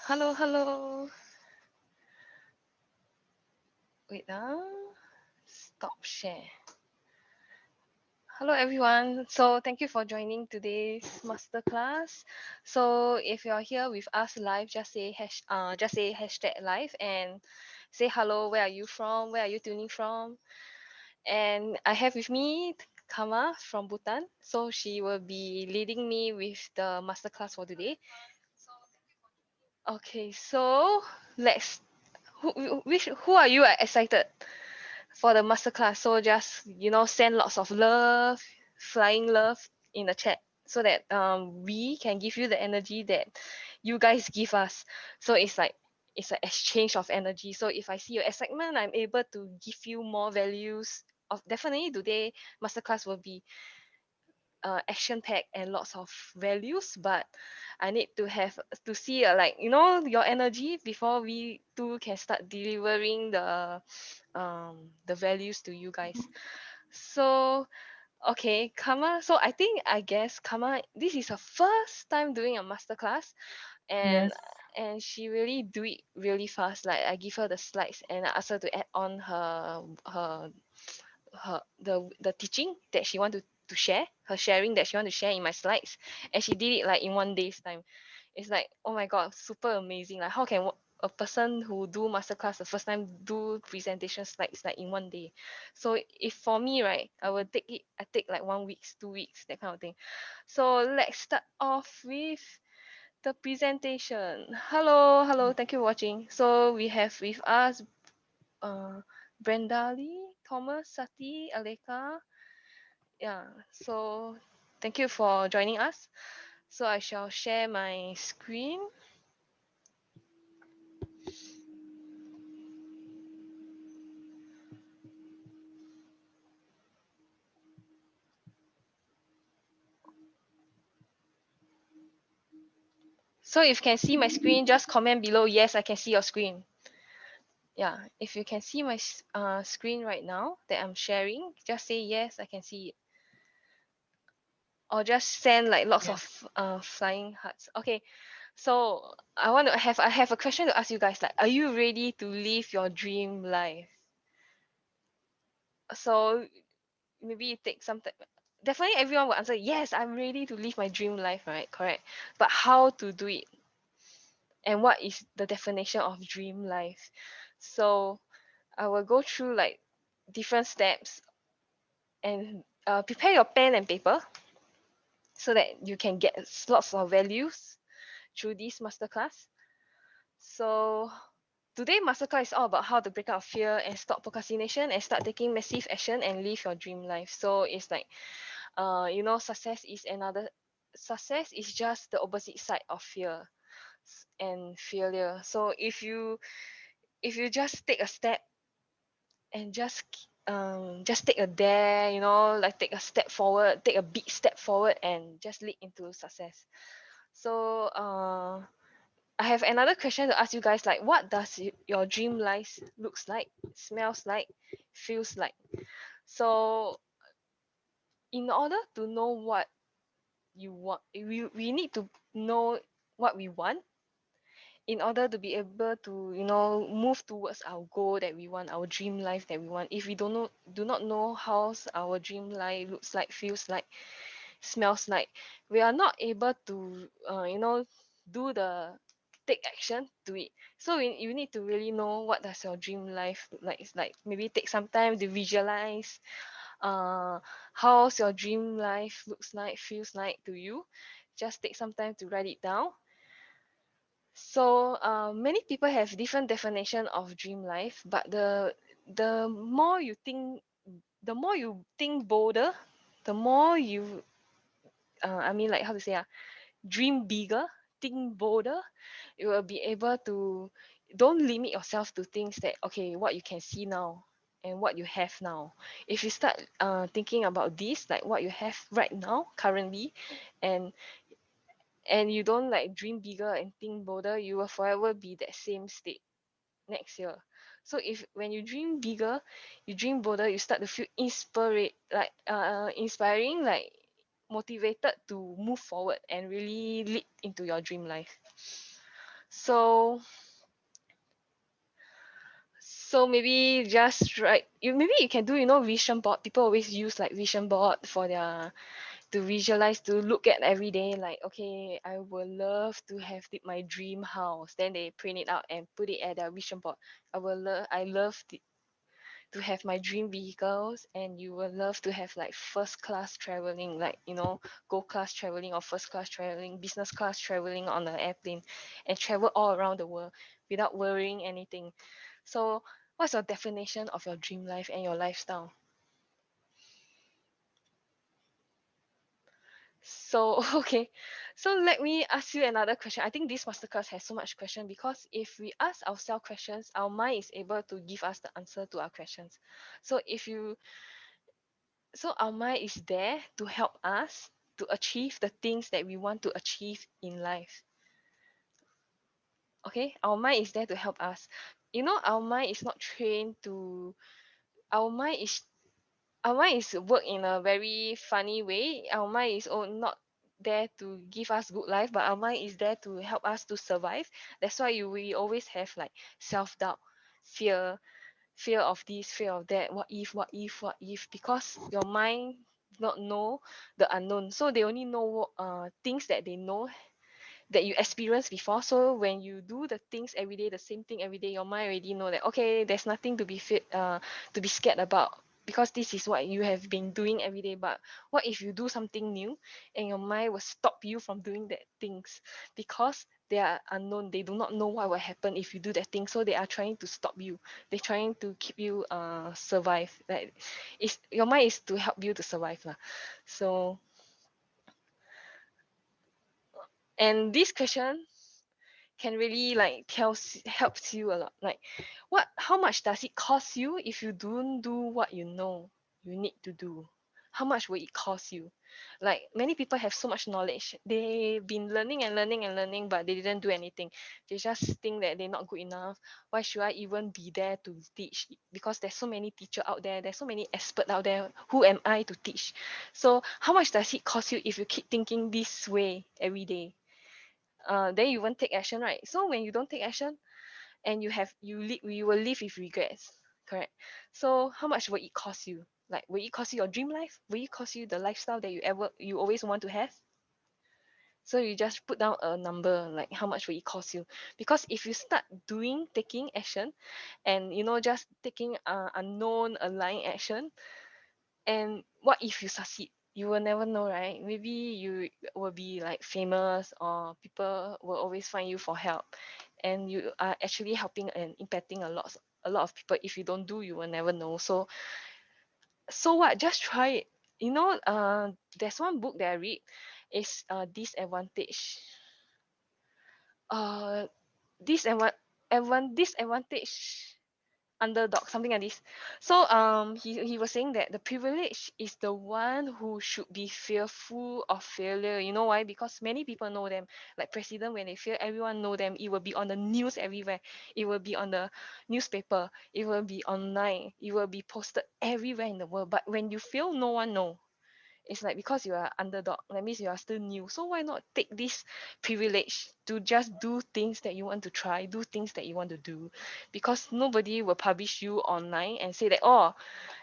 Hello, hello. Wait, stop share. Hello, everyone. So, thank you for joining today's masterclass. So, if you're here with us live, just say hashtag live and say hello. Where are you from? Where are you tuning from? And I have with me Kama from Bhutan. So, she will be leading me with the masterclass for today. Okay, so let's. Who are you excited for the masterclass? So just send lots of love, flying love in the chat so that we can give you the energy that you guys give us. So it's an exchange of energy. So if I see your excitement, I'm able to give you more values. Of definitely today masterclass will be action packed and lots of values, but I need to have to see your energy before we two can start delivering the values to you guys. So okay, Kama, so I guess Kama, this is her first time doing a masterclass, and Yes. and she really do it really fast. Like I give her the slides and I ask her to add on the teaching that she want to share, her sharing that she want to share in my slides, and she did it like in 1 day's time. It's like, oh my god, super amazing. Like how can a person who do masterclass the first time do presentation slides like in 1 day? So if for me, right, I take like 1 week, 2 weeks, that kind of thing. So let's start off with the presentation. Hello, thank you for watching. So we have with us uh Brenda Lee, Thomas, Sati, Aleka. Yeah, so thank you for joining us. So I shall share my screen. So if you can see my screen, just comment below, yes, I can see your screen. Yeah, if you can see my screen right now that I'm sharing, just say yes, I can see it. Or just send like lots Yes. of flying hearts. Okay, so I have a question to ask you guys. Like, are you ready to live your dream life? So maybe it takes some time. Definitely everyone will answer yes, I'm ready to live my dream life, right? Correct. But how to do it, and what is the definition of dream life? So I will go through like different steps, and prepare your pen and paper so that you can get lots of values through this masterclass. So today masterclass is all about how to break out of fear and stop procrastination and start taking massive action and live your dream life. So it's like success is just the opposite side of fear and failure. So if you just take a step and just take a dare, like take a step forward, take a big step forward and just lead into success. So I have another question to ask you guys, like what does your dream life looks like, smells like, feels like? So in order to know what you want, we need to know what we want in order to be able to move towards our goal that we want, our dream life that we want. If we do not know how our dream life looks like, feels like, smells like, we are not able to do the take action to it. So you need to really know what does your dream life look like. It's like maybe take some time to visualize uh how's your dream life looks like, feels like to you. Just take some time to write it down. So many people have different definition of dream life, but the more you think, bolder, the more you like how to say, dream bigger, think bolder, you will be able to, don't limit yourself to things that, okay, what you can see now and what you have now. If you start thinking about this, like what you have right now currently, and you don't like dream bigger and think bolder, you will forever be that same state next year. So if when you dream bigger, you dream bolder, you start to feel inspiring, like motivated to move forward and really lead into your dream life. So maybe just write you maybe you can do vision board. People always use like vision board for their to visualize, to look at every day, like, okay, I would love to have my dream house, then they print it out and put it at their vision board. I love to have my dream vehicles, and you will love to have like first class traveling, like gold class traveling or first class traveling, business class traveling on an airplane, and travel all around the world without worrying anything. So what's your definition of your dream life and your lifestyle? So okay, so let me ask you another question. I think this masterclass has so much question, because if we ask ourselves questions, our mind is able to give us the answer to our questions. So if you so our mind is there to help us to achieve the things that we want to achieve in life. Okay, our mind is there to help us. Our mind is not trained to our mind is our mind is work in a very funny way. Our mind is not there to give us good life, but our mind is there to help us to survive. That's why we always have like self-doubt, fear, fear of this, fear of that, what if, because your mind do not know the unknown, so they only know things that they know, that you experienced before. So when you do the things every day, the same thing every day, your mind already know that, okay, there's nothing to be to be scared about, because this is what you have been doing every day. But what if you do something new, and your mind will stop you from doing that things, because they are unknown, they do not know what will happen if you do that thing, so they are trying to stop you, they're trying to keep you survive. Like, it's your mind is to help you to survive lah. So, and this question can really like helps you a lot, like, how much does it cost you if you don't do what you know you need to do? How much will it cost you? Like, many people have so much knowledge, they've been learning and learning and learning, but they didn't do anything. They just think that they're not good enough. Why should I even be there to teach? Because there's so many teacher out there, there's so many experts out there, who am I to teach? So how much does it cost you if you keep thinking this way every day? Then you won't take action, right? So when you don't take action, and you will live with regrets, correct? So how much will it cost you? Like, will it cost you your dream life? Will it cost you the lifestyle that you always want to have? So you just put down a number, like how much will it cost you? Because if you start taking action, and just taking unknown aligned action, and what if you succeed? You will never know, right? Maybe you will be like famous, or people will always find you for help, and you are actually helping and impacting a lot of people. If you don't do, you will never know. So what? Just try it. There's one book that I read, is disadvantage. Uh, disadvantage underdog, something like this. So he was saying that the privilege is the one who should be fearful of failure. You know why? Because many people know them. Like president, when they fail, everyone know them. It will be on the news everywhere. It will be on the newspaper. It will be online. It will be posted everywhere in the world. But when you fail, no one know. It's like, because you are underdog, that means you are still new. So why not take this privilege to just do things that you want to try, do things that you want to do? Because nobody will publish you online and say that, oh,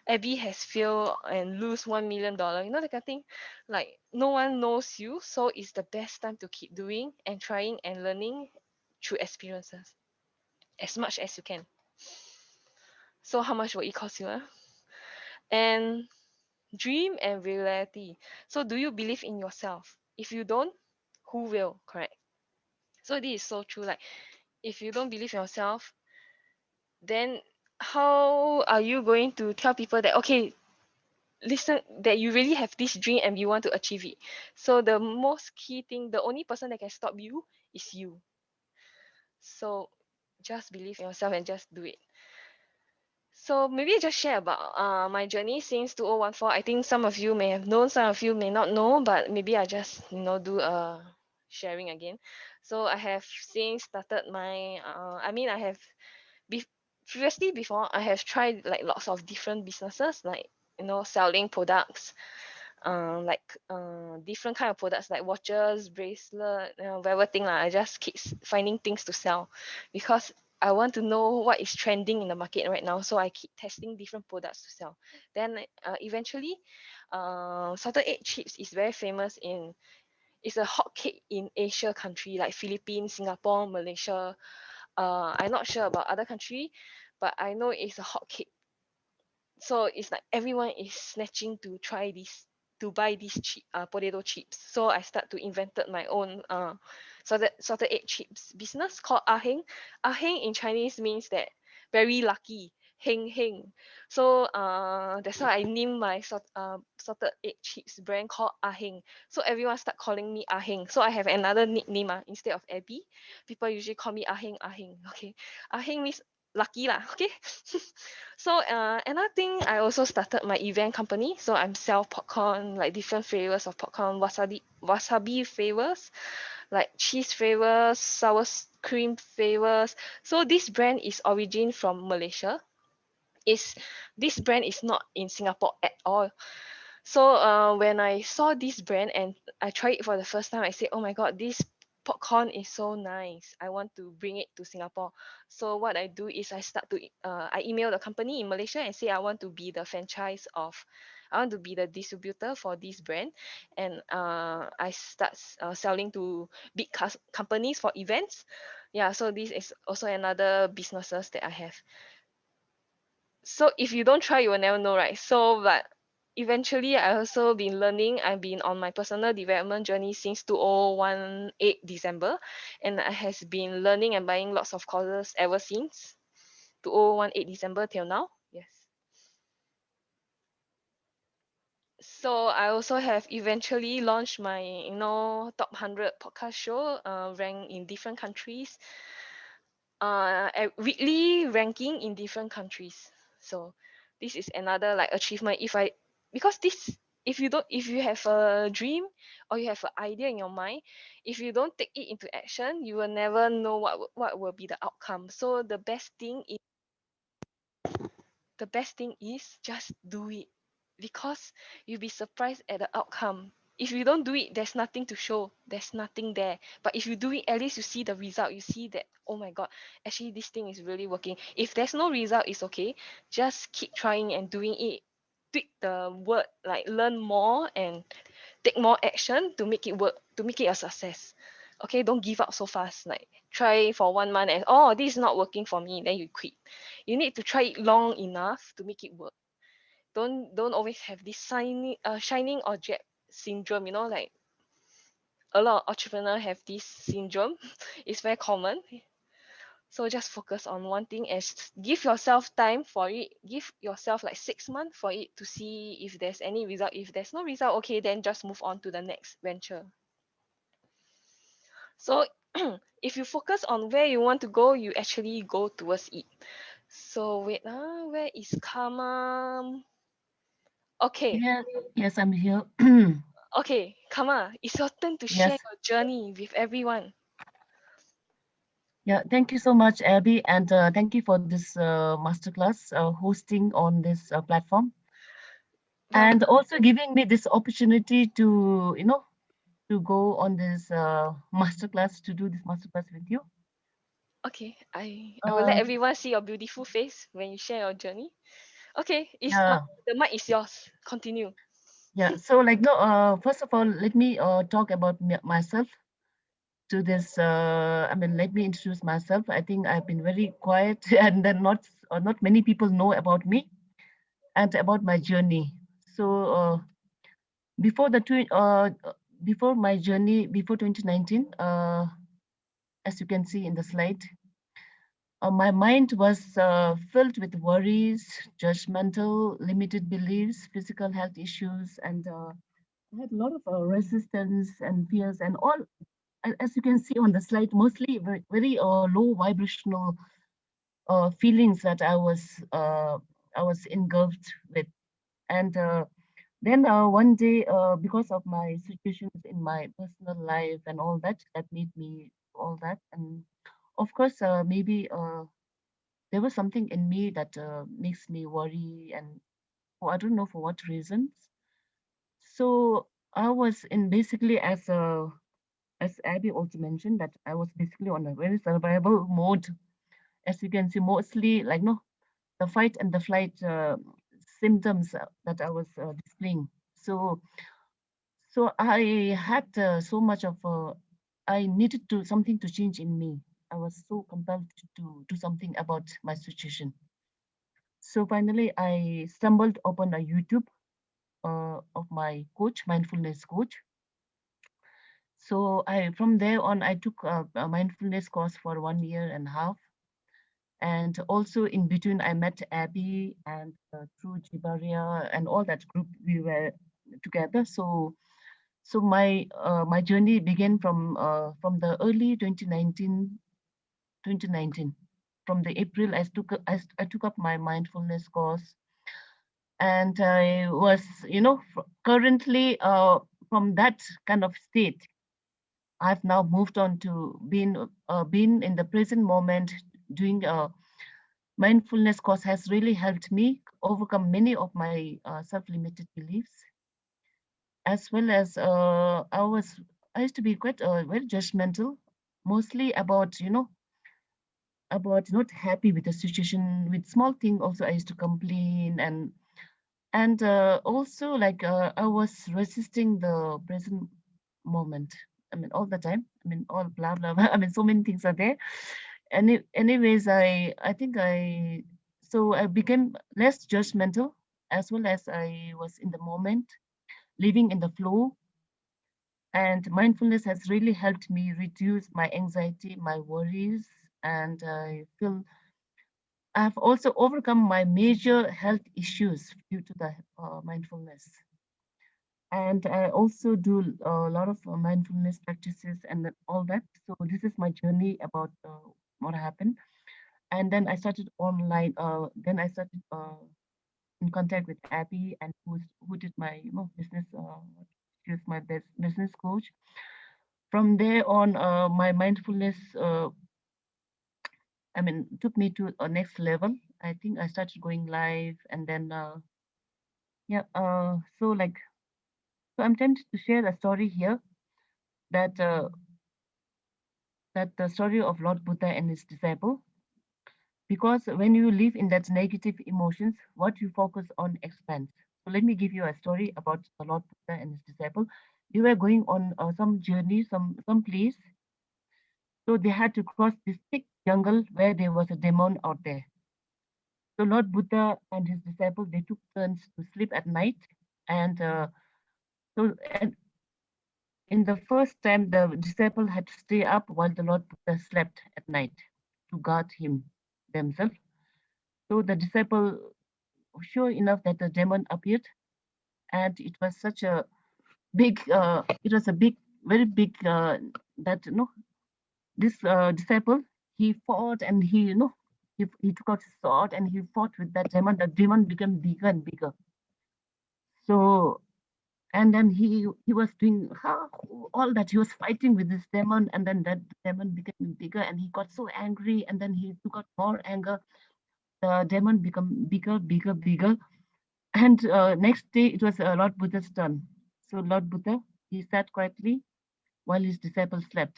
Abby has failed and lose $1 million, that kind of thing. Like, no one knows you, so it's the best time to keep doing and trying and learning through experiences as much as you can. So how much will it cost you? And dream and reality. So do you believe in yourself? If you don't, who will? Correct. So this is so true. Like, if you don't believe in yourself, then how are you going to tell people that, okay, listen, that you really have this dream and you want to achieve it? So the most key thing, the only person that can stop you is you. So just believe in yourself and just do it. So maybe just share about my journey since 2014. I think some of you may have known, some of you may not know, but maybe I just do a sharing again. So I have since started my I have be- previously, before, I have tried like lots of different businesses, like selling products, like different kind of products like watches, bracelet, whatever thing lah. I just keep finding things to sell because I want to know what is trending in the market right now. So I keep testing different products to sell. Then eventually, salted egg chips is very famous in. It's a hot cake in Asia country like Philippines, Singapore, Malaysia. I'm not sure about other country, but I know it's a hot cake. So it's like everyone is snatching to try this, to buy these potato chips. So I start to invented my own salted egg chips business called Ah Heng. Ah Heng in Chinese means that very lucky, heng heng. So that's why I named my salted egg chips brand called Ah Heng. So everyone start calling me Ah Heng. So I have another nickname instead of Abby. People usually call me Ah Heng, Ah Heng. Okay, Ah Heng means lucky lah. Okay. So another thing, I also started my event company. So I'm sell popcorn, like different flavors of popcorn, wasabi flavors, like cheese flavors, cream flavors. So this brand is origin from Malaysia. Is This brand is not in Singapore at all. So when I saw this brand and I tried it for the first time, I said, "Oh my god, this popcorn is so nice. I want to bring it to Singapore." So what I do is I email the company in Malaysia and say I want to be the franchise of, I want to be the distributor for this brand, and I start selling to big companies for events. Yeah, so this is also another businesses that I have. So if you don't try, you will never know, right? So but eventually I also been learning. I've been on my personal development journey since 2018 December, and I has been learning and buying lots of courses ever since 2018 December till now. Yes. So I also have eventually launched my top 100 podcast show, ranked in different countries, weekly ranking in different countries. So this is another like achievement. Because this, if you have a dream or you have an idea in your mind, if you don't take it into action, you will never know what will be the outcome. So the best thing is just do it, because you'll be surprised at the outcome. If you don't do it, there's nothing to show, there's nothing there. But if you do it, at least you see the result. You see that, oh my god, actually this thing is really working. If there's no result, it's okay. Just keep trying and doing it. Tweak the word, like learn more and take more action to make it work, to make it a success. Okay, don't give up so fast. Like try for 1 month and, oh, this is not working for me, then you quit. You need to try it long enough to make it work. Don't always have this shining object syndrome. Like a lot of entrepreneurs have this syndrome. It's very common. So just focus on one thing and give yourself time for it. Give yourself like 6 months for it to see if there's any result. If there's no result, okay, then just move on to the next venture. So if you focus on where you want to go, you actually go towards it. So wait, where is karma? Okay, Yes, yes, I'm here. okay, Karma, it's your turn to share Yes. your journey with everyone. Yeah, thank you so much, Abby, and thank you for this masterclass hosting on this platform, Well, and also giving me this opportunity to, to go on this masterclass, to do this masterclass with you. okay, I will let Uh, everyone see your beautiful face when you share your journey. Okay, yeah, the mic is yours. Continue. yeah. So, like, no, first of all, let me talk about myself to this. I mean, let me introduce myself. I think I've been very quiet, and then not many people know about me and about my journey. So, before the before my journey, before 2019, as you can see in the slide, my mind was filled with worries, judgmental, limited beliefs, physical health issues, and I had a lot of resistance and fears, and all, as you can see on the slide, mostly very low vibrational feelings that I was engulfed with. And then one day, because of my situations in my personal life and all that, that made me all that. And of course, maybe there was something in me that makes me worry, and I don't know for what reasons. So I was in basically as Abby also mentioned that I was basically on a very survival mode. As you can see, mostly like no the fight and the flight symptoms that I was displaying. So I had so much of I needed to something to change in me. I was so compelled to do something about my situation. So finally, I stumbled upon a YouTube of my coach, mindfulness coach. So I from there on, I took a mindfulness course for 1 year and a half. And also in between, I met Abby and through Jibaria and all that group, we were together. So my journey began from the early 2019. From the April, I took up my mindfulness course, and I was, currently from that kind of state, I've now moved on to being in the present moment, doing mindfulness course has really helped me overcome many of my self-limited beliefs, as well as I used to be quite very judgmental, mostly about about not happy with the situation with small thing. Also, I used to complain and also like I was resisting the present moment. I mean, all the time. I mean, all blah blah blah. I mean, so many things are there. Anyways, I think I became less judgmental, as well as I was in the moment, living in the flow. And mindfulness has really helped me reduce my anxiety, my worries, and I feel I've also overcome my major health issues due to the mindfulness. And I also do a lot of mindfulness practices and all that. So this is my journey about what happened. And then I started online. Then I started in contact with Abby, and who did my business. She was my best business coach. From there on, my mindfulness, I mean, took me to a next level. I think I started going live, and then yeah. So I'm tempted to share a story here that that the story of Lord Buddha and his disciple. Because when you live in that negative emotions, what you focus on expands. So let me give you a story about the Lord Buddha and his disciple. They were going on some journey, some place. So they had to cross this thick jungle where there was a demon out there. So Lord Buddha and his disciple, they took turns to sleep at night. And and in the first time, the disciple had to stay up while the Lord Buddha slept at night to guard him themselves. So the disciple, sure enough, that the demon appeared, and it was such a it was a big, very big, that this disciple, he fought and he took out his sword and he fought with that demon. The demon became bigger and bigger. So and then he was doing all that, he was fighting with this demon, and then that demon became bigger and he got so angry, and then he took out more anger. The demon become bigger, bigger, bigger. And next day it was Lord Buddha's turn. So Lord Buddha, he sat quietly while his disciples slept.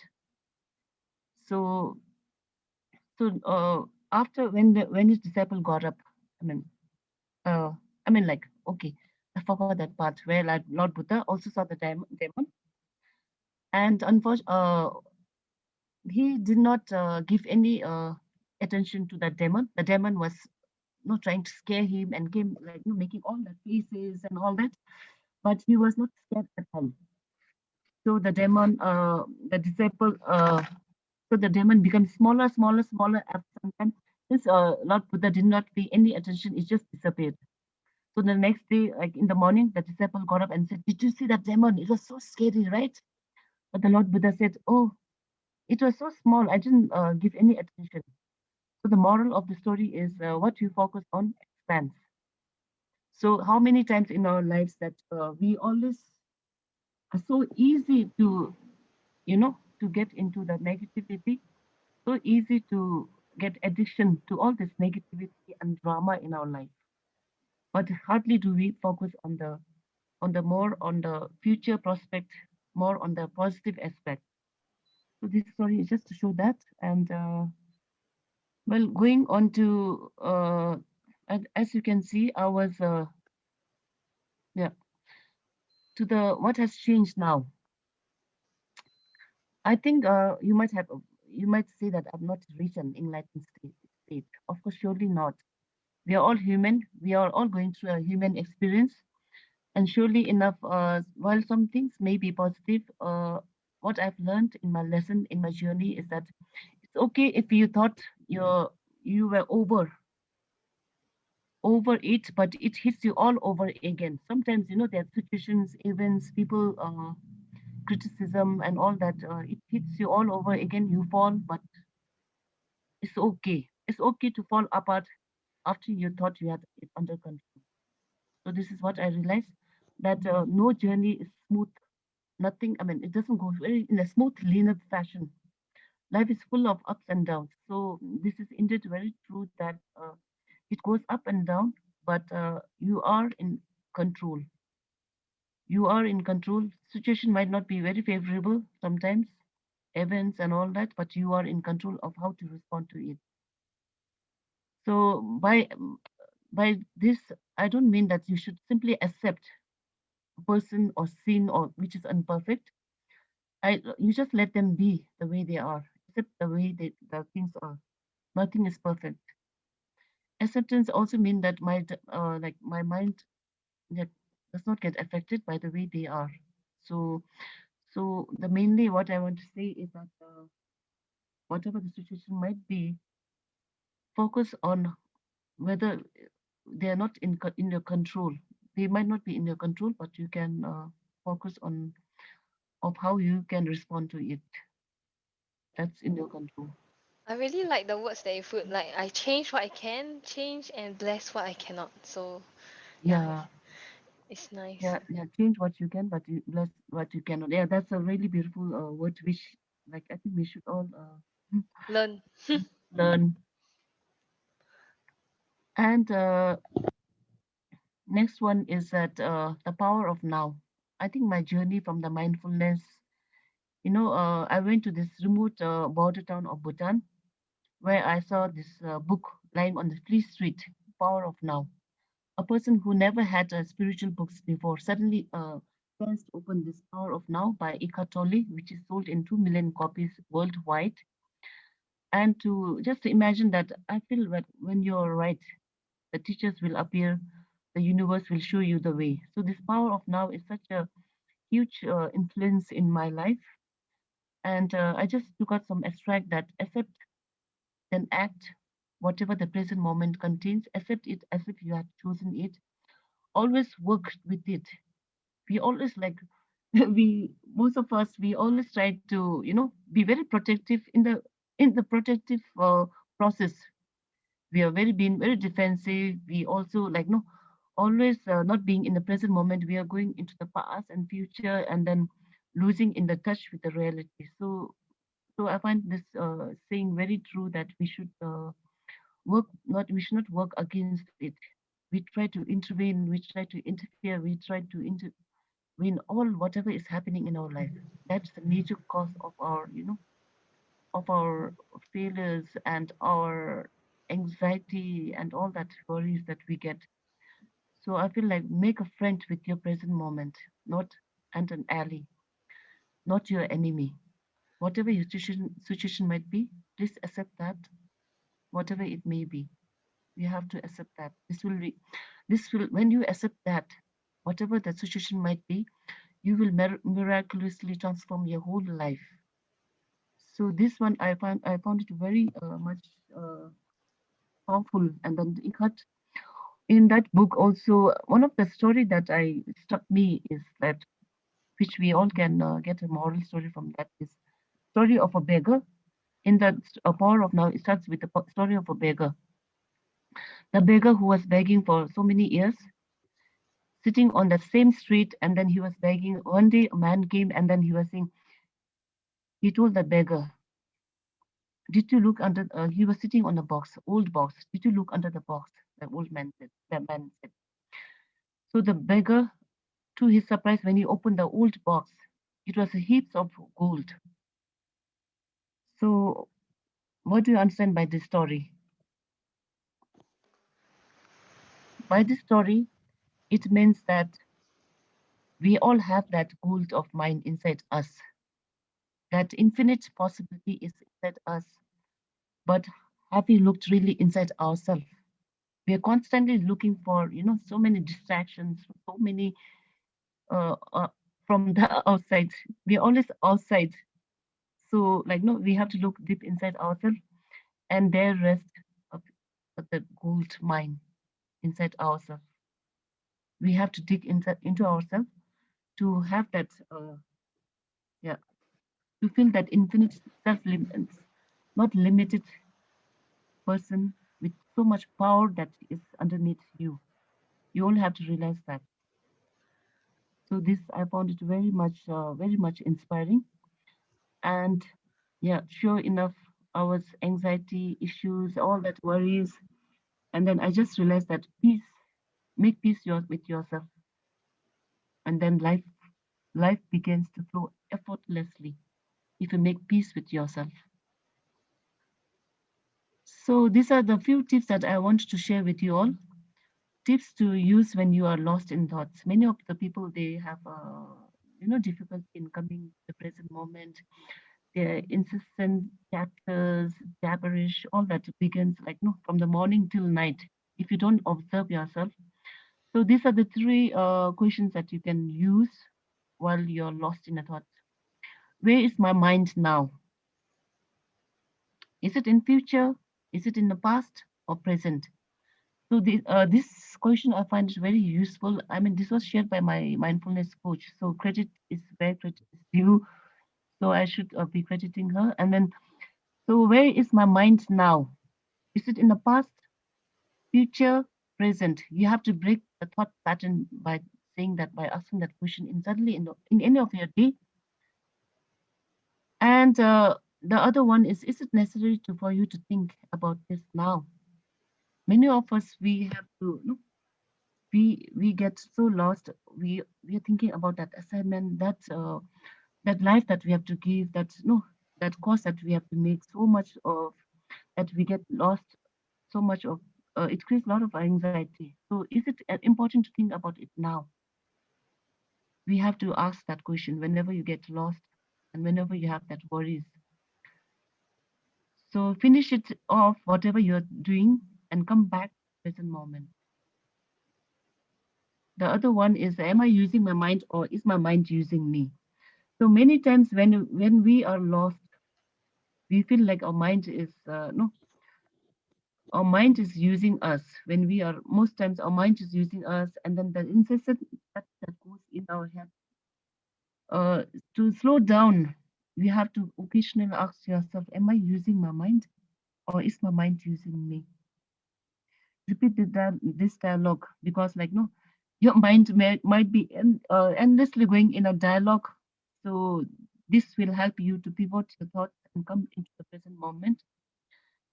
So so after when his disciple got up, i mean uh, like, okay, I forgot that part where like Lord Buddha also saw the demon. And unfortunately, he did not give any attention to that demon. The demon was not trying to scare him and came like making all the faces and all that, but he was not scared at all. So the demon, the disciple, so the demon becomes smaller, smaller, smaller after some time. Since Lord Buddha did not pay any attention, it just disappeared. So the next day, like in the morning, the disciple got up and said, "Did you see that demon? It was so scary, right?" But the Lord Buddha said, "Oh, it was so small. I didn't give any attention." So the moral of the story is what you focus on expands. So how many times in our lives that we always are so easy to, to get into the negativity, so easy to get addiction to all this negativity and drama in our life. But hardly do we focus on the more on the future prospect, more on the positive aspect. So this story is just to show that. And well, going on to as you can see, I was yeah, to the what has changed now. I think you might say that I've not reached an enlightened state. Of course, surely not. We are all human. We are all going through a human experience, and surely enough, while some things may be positive, what I've learned in my lesson in my journey is that it's okay if you thought you were over it, but it hits you all over again. Sometimes there are situations, events, people, criticism, and all that. It hits you all over again. You fall, but it's okay. It's okay to fall apart after you thought you had it under control. So this is what I realized, that no journey is smooth. Nothing. I mean, it doesn't go very in a smooth, linear fashion. Life is full of ups and downs. So this is indeed very true that it goes up and down, but you are in control. You are in control. Situation might not be very favorable sometimes, events and all that, but you are in control of how to respond to it. So by this, I don't mean that you should simply accept a person or sin or which is imperfect. You just let them be the way they are, accept the way the things are. Nothing is perfect. Acceptance also mean that my mind that does not get affected by the way they are. So the mainly what I want to say is that whatever the situation might be, focus on whether they are not in your control. They might not be in your control, but you can focus on of how you can respond to it. That's in your control. I really like the words that you put. Like I change what I can change and bless what I cannot. So yeah, Yeah, it's nice. yeah. Change what you can, but you bless what you cannot. Yeah, that's a really beautiful word, which like I think we should all Learn. learn. And next one is that the power of now. I think my journey from the mindfulness, I went to this remote border town of Bhutan where I saw this book lying on the free street, Power of Now. A person who never had spiritual books before suddenly burst open this Power of Now by Eckhart Tolle, which is sold in 2 million copies worldwide. And to just to imagine that, I feel that when you're right, the teachers will appear, the universe will show you the way. So this Power of Now is such a huge influence in my life. And I just took out some extract that accept, then act, whatever the present moment contains, accept it as if you had chosen it. Always work with it. We always like we most of us we always try to be very protective in the protective process. We are very being very defensive. We also like no always not being in the present moment. We are going into the past and future and then losing in the touch with the reality. So I find this saying very true that we should not work against it. We try to intervene, we try to interfere, we try to intervene all whatever is happening in our life. That's the major cause of our failures and our anxiety and all that worries that we get. So I feel like make a friend with your present moment, not and an ally, not your enemy. Whatever your situation might be, please accept that, whatever it may be. You have to accept that. This will when you accept that, whatever the situation might be, you will miraculously transform your whole life. So this one I found it very much powerful. And then in that book also, one of the story that I struck me is that which we all can get a moral story from, that is story of a beggar. In that Power of Now, it starts with the story of a beggar. The beggar who was begging for so many years, sitting on that same street, and then he was begging. One day a man came and then he told the beggar, did you look under, he was sitting on a box, old box. Did you look under the box? The old man said, the man said. So the beggar to his surprise, when he opened the old box, it was heaps of gold. So, what do you understand by this story? By this story, it means that we all have that gold of mind inside us, that infinite possibility is inside us. But have we looked really inside ourselves? We are constantly looking for, so many distractions, so many from the outside. We are always outside. So, like, no, we have to look deep inside ourselves, and there rests of, of the gold mine inside ourselves. We have to dig into ourselves to have that, yeah, to feel that infinite self-limits, not limited person with so much power that is underneath you. You all have to realize that. So this I found it very much inspiring. And yeah, sure enough, I was anxiety issues, all that worries, and then I just realized that peace, make peace with yourself, and then life begins to flow effortlessly if you make peace with yourself. So these are the few tips that I want to share with you all. Tips to use when you are lost in thoughts. Many of the people, they have difficulty in coming to the present moment. Their incessant chapters, jabberish, all that begins like no from the morning till night. If you don't observe yourself, so these are the three questions that you can use while you're lost in a thought. Where is my mind now? Is it in future? Is it in the past or present? So this question I find is very useful. I mean, this was shared by my mindfulness coach. So credit is where credit is due. So I should be crediting her. And then, so where is my mind now? Is it in the past, future, present? You have to break the thought pattern by saying that, by asking that question in suddenly in any of your day. And the other one is it necessary for you to think about this now? Many of us, we have to look, we get so lost. We are thinking about that assignment, that life that we have to give, that no, that course that we have to make, so much of that we get lost, so much of it creates a lot of anxiety. So is it important to think about it now? We have to ask that question whenever you get lost and whenever you have that worries. So finish it off, whatever you're doing, and come back to the present moment. The other one is, am I using my mind or is my mind using me? So many times when we are lost, we feel like our mind is no, our mind is using us. When we are, most times our mind is using us, and then the incessant that goes in our head. Uh, to slow down, we have to occasionally ask yourself, am I using my mind or is my mind using me? Repeat this dialogue, because like no, your mind might be endlessly going in a dialogue. So this will help you to pivot your thoughts and come into the present moment.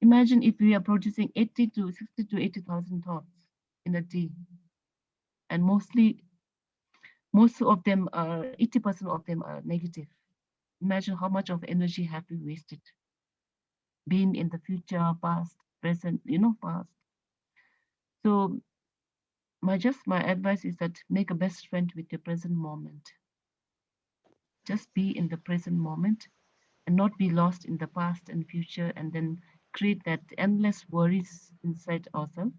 Imagine if we are producing 80 to 60 to 80,000 thoughts in a day, and most of them are 80% of them are negative. Imagine how much of energy have we wasted being in the future, past, present, past. So my advice is that make a best friend with your present moment. Just be in the present moment and not be lost in the past and future, and then create that endless worries inside ourselves.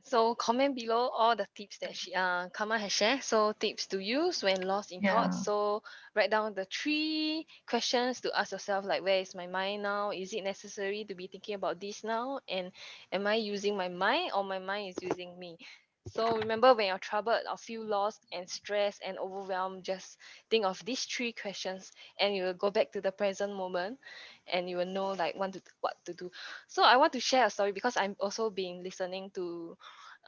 So comment below all the tips that Kama has shared. So tips to use when lost in thoughts. Yeah. So write down the 3 questions to ask yourself, like, where is my mind now? Is it necessary to be thinking about this now? And am I using my mind or my mind is using me? So remember, when you're troubled or feel lost and stressed and overwhelmed, just think of these 3 questions, and you will go back to the present moment, and you will know like what to do. So I want to share a story, because I'm also been listening to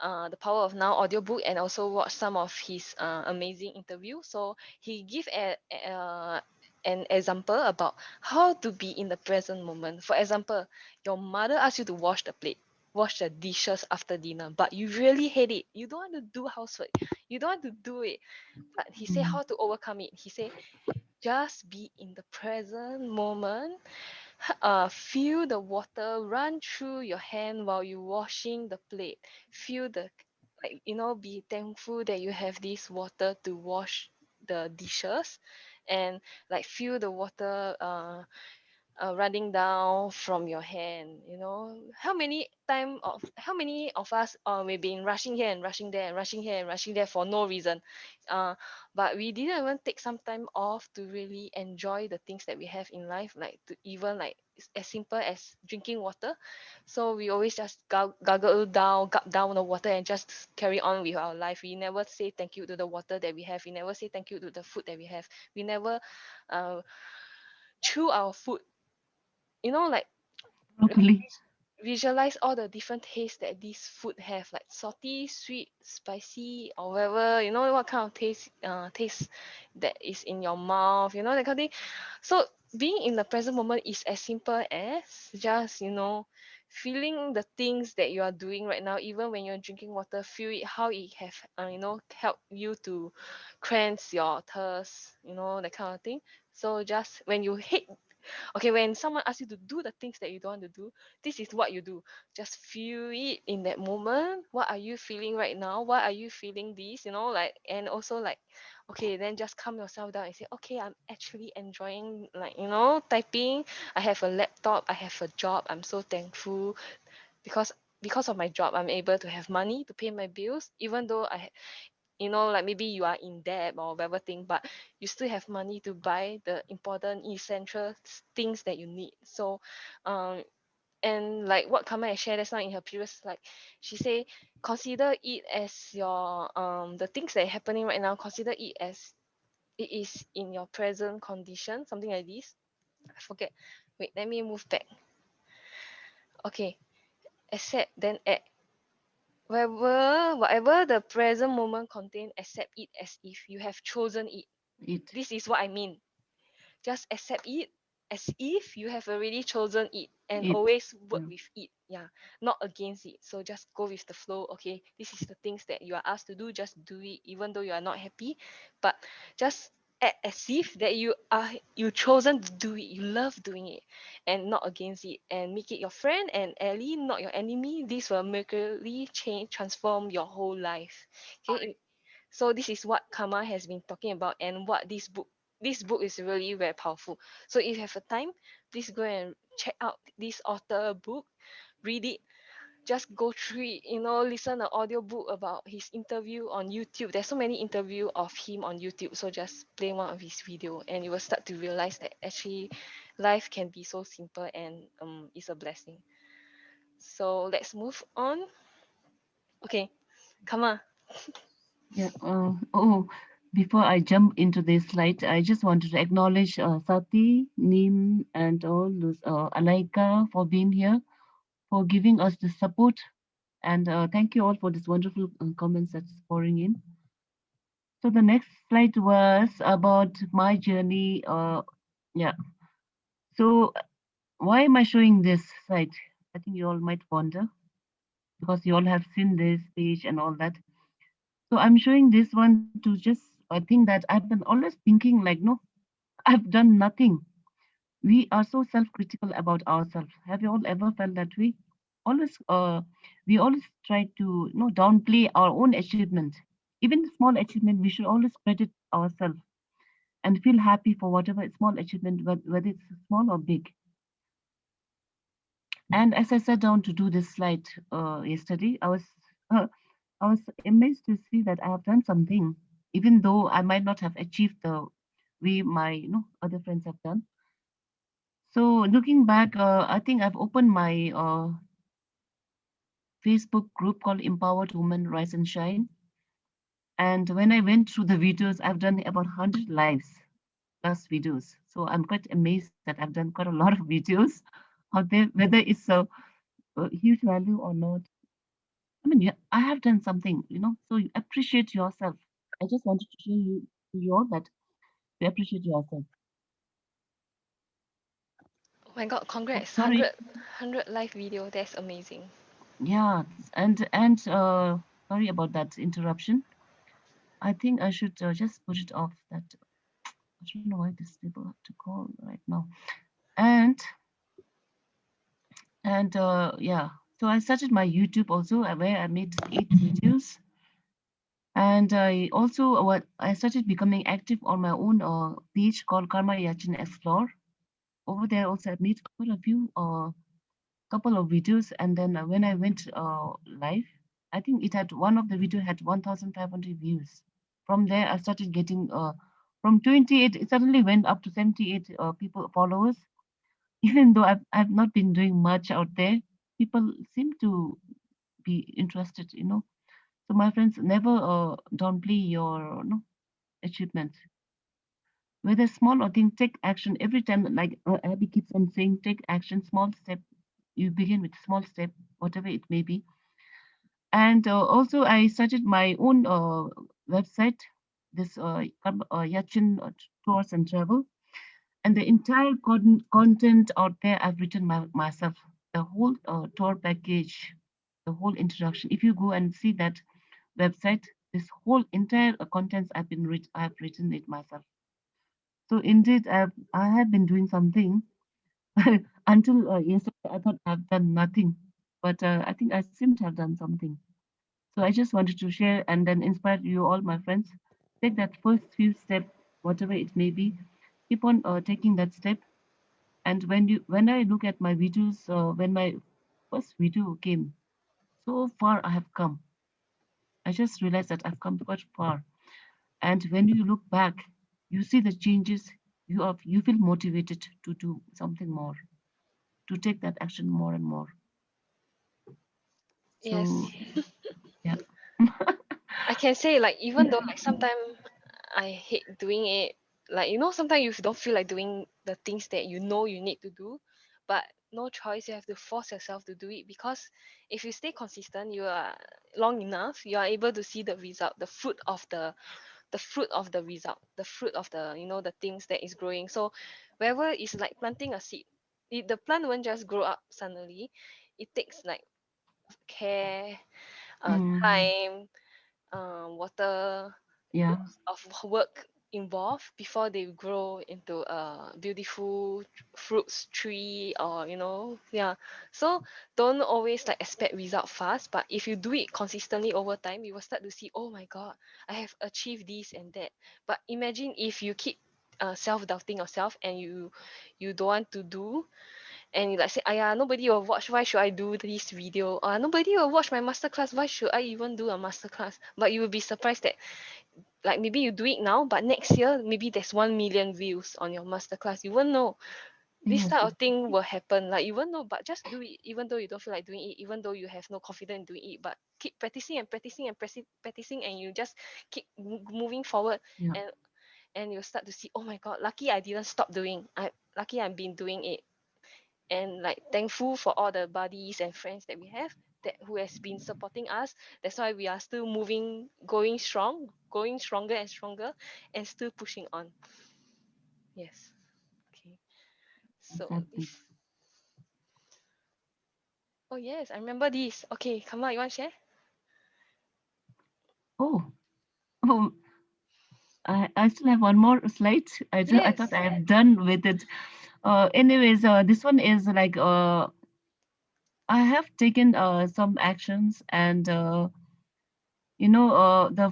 the Power of Now audiobook, and also watch some of his amazing interview. So he give an example about how to be in the present moment. For example, your mother asks you to wash the plate. wash the dishes after dinner, but you really hate it. You don't want to do housework. You don't want to do it. But he said Mm. how to overcome it. He said just be in the present moment. Feel the water run through your hand while you washing the plate. Feel the, like, be thankful that you have this water to wash the dishes, and like feel the water running down from your hand. How many of us we've been rushing here and rushing there and rushing here and rushing there for no reason, uh but we didn't even take some time off to really enjoy the things that we have in life, like to even like as simple as drinking water. So we always just gulp down the water and just carry on with our life. We never say thank you to the water that we have. We never say thank you to the food that we have. We never uh, chew our food, like Properly. visualize all the different tastes that this food have, like salty, sweet, spicy, or whatever. What kind of taste that is in your mouth, that kind of thing. So being in the present moment is as simple as just feeling the things that you are doing right now. Even when you're drinking water, feel it, how it have help you to quench your thirst, that kind of thing. So just when you hate okay, when someone asks you to do the things that you don't want to do, this is what you do. Just feel it in that moment. What are you feeling right now? Why are you feeling this? And also like, okay, then just calm yourself down and say, okay, I'm actually enjoying, like, typing. I have a laptop, I have a job. I'm so thankful because of my job, I'm able to have money to pay my bills, even though like maybe you are in debt or whatever thing, but you still have money to buy the important essential things that you need. So um and like what Kama has shared that's not in her previous, like she say, consider it as your the things that are happening right now, consider it as it is in your present condition, something like this. I forget. Wait, let me move back. Okay, accept, then act. Whatever the present moment contain, accept it as if you have chosen it. It. This is what I mean. Just accept it as if you have already chosen it, and It. always work Yeah. with it. Yeah, not against it. So just go with the flow. Okay, this is the things that you are asked to do. Just do it, even though you are not happy. But just act as if that you chosen to do it. You love doing it, and not against it. And make it your friend and ally, not your enemy. This will miraculously change, transform your whole life. Okay, so this is what Karma has been talking about, and what this book is really very powerful. So if you have a time, please go and check out this author book, read it, just go through it, listen an audio book about his interview on YouTube. There's so many interview of him on YouTube, so just play one of his video and you will start to realize that actually life can be so simple, and it's a blessing. So let's move on. Okay, Karma. Yeah. Before I jump into this slide, I just wanted to acknowledge Sati, Neem, and all those Alaika for being here, for giving us the support, and thank you all for this wonderful comments that's pouring in. So the next slide was about my journey. Yeah. So why am I showing this slide? I think you all might wonder because you all have seen this page and all that. So I'm showing this one to just think that I've been always thinking like, no, I've done nothing. We are so self-critical about ourselves. Have you all ever felt that way? Always, we always try to, downplay our own achievement. Even small achievement, we should always credit ourselves and feel happy for whatever small achievement, whether it's small or big. And as I sat down to do this slide yesterday, uh, I was amazed to see that I have done something, even though I might not have achieved the way my other friends have done. So looking back, I think I've opened my Facebook group called Empowered Women Rise and Shine. And when I went through the videos, I've done about 100 lives plus videos. So I'm quite amazed that I've done quite a lot of videos out there, whether it's a huge value or not. I mean, yeah, I have done something, so you appreciate yourself. I just wanted to show you all that you appreciate yourself. Oh my god, Oh, congrats. sorry. 100 live video. That's amazing. Yeah, sorry about that interruption. I think I should just put it off. That I don't know why these people have to call right now. And yeah, so I started my YouTube also, where I made 8 videos, and I started becoming active on my own page called Karma Yachin Explore. Over there also I made quite a few couple of videos, and then when I went live, I think it had one of the video had 1,500 views. From there I started getting from 28 it suddenly went up to 78 people followers. Even though I've not been doing much out there, people seem to be interested, you know. So my friends, never downplay your achievements, whether small or thing. Take action every time. Like Abby keeps on saying, take action, small step. You begin with small step, whatever it may be. And also, I started my own website, this Yachin Tours and Travel, and the entire content out there I've written myself. The whole tour package, the whole introduction. If you go and see that website, this whole entire contents I've written it myself. So indeed, I have been doing something until yesterday. I thought I've done nothing, but I think I seem to have done something. So I just wanted to share and then inspire you all, my friends. Take that first few step, whatever it may be. Keep on taking that step. And when I look at my videos, when my first video came, so far I have come. I just realized that I've come quite far. And when you look back, you see the changes. You feel motivated to do something more, to take that action more and more. So Yes, yeah. I can say like even though like sometimes I hate doing it, like sometimes you don't feel like doing the things that you need to do, but no choice, you have to force yourself to do it because if you stay consistent, you are long enough, you are able to see the result, the fruit of the result, the fruit of the the things that is growing. So wherever is like planting a seed, the plant won't just grow up suddenly. It takes like care, Mm, time, water, yeah, lots of work involved before they grow into a beautiful fruits tree, or yeah. So don't always like expect result fast, but if you do it consistently over time, you will start to see, oh my god, I have achieved this and that. But imagine if you keep self-doubting yourself, and you don't want to do, and you like say, !aiya! Nobody will watch. Why should I do this video? Nobody will watch my masterclass. Why should I even do a masterclass? But you will be surprised that like maybe you do it now, but next year maybe there's 1 million views on your masterclass. You won't know. This yes, type of thing will happen. Like you won't know, but just do it, even though you don't feel like doing it, even though you have no confidence in doing it. But keep practicing and practicing and practicing, and you just keep moving forward, yeah, and you'll start to see, oh my god, lucky I didn't stop doing. Lucky I've been doing it, and like thankful for all the buddies and friends that we have, that who has been supporting us. That's why we are still moving, going stronger and stronger, and still pushing on. Yes. Okay. So exactly. this. Oh yes, I remember this. Okay, come on, you want to share? Oh, oh, I still have one more slide. I thought Yes. I have done with it. Anyways, this one is like I have taken some actions, and the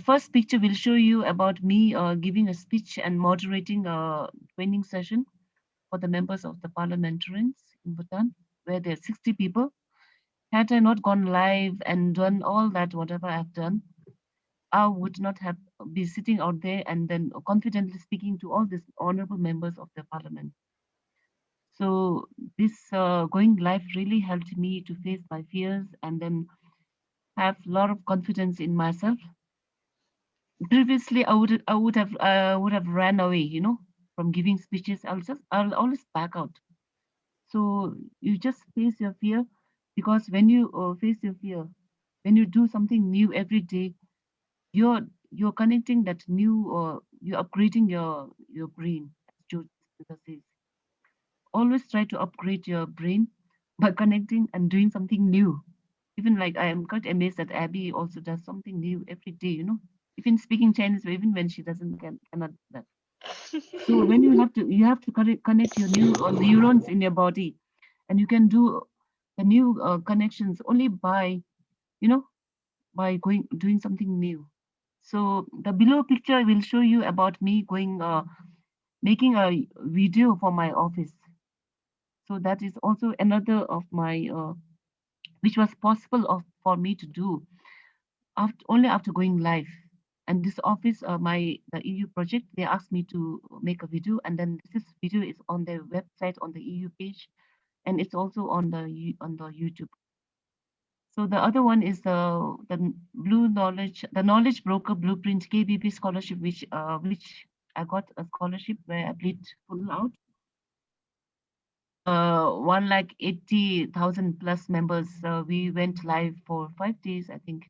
first picture will show you about me giving a speech and moderating a training session for the members of the parliamentarians in Bhutan, where there are 60 people. Had I not gone live and done all that, whatever I've done, I would not have be sitting out there and then confidently speaking to all these honorable members of the parliament. So this going live really helped me to face my fears and then have a lot of confidence in myself. Previously, would have ran away, from giving speeches. I'll always back out. So you just face your fear, because when you face your fear, when you do something new every day, you're connecting that new, you're upgrading your brain, as Joe Dispenza says. Always try to upgrade your brain by connecting and doing something new. Even like I am quite amazed that Abby also does something new every day, even speaking Chinese, even when she doesn't cannot do that. So when you have to connect your new neurons in your body, and you can do the new connections only by you know by going doing something new. So the below picture will show you about me going making a video for my office. So that is also another of my which was possible for me to do only after going live. And this office, the EU project, they asked me to make a video, and then this video is on their website on the EU page, and it's also on the YouTube. So the other one is the knowledge broker blueprint KBB scholarship, which I got a scholarship where I played full out. 180,000 plus members. We went live for 5 days, I think,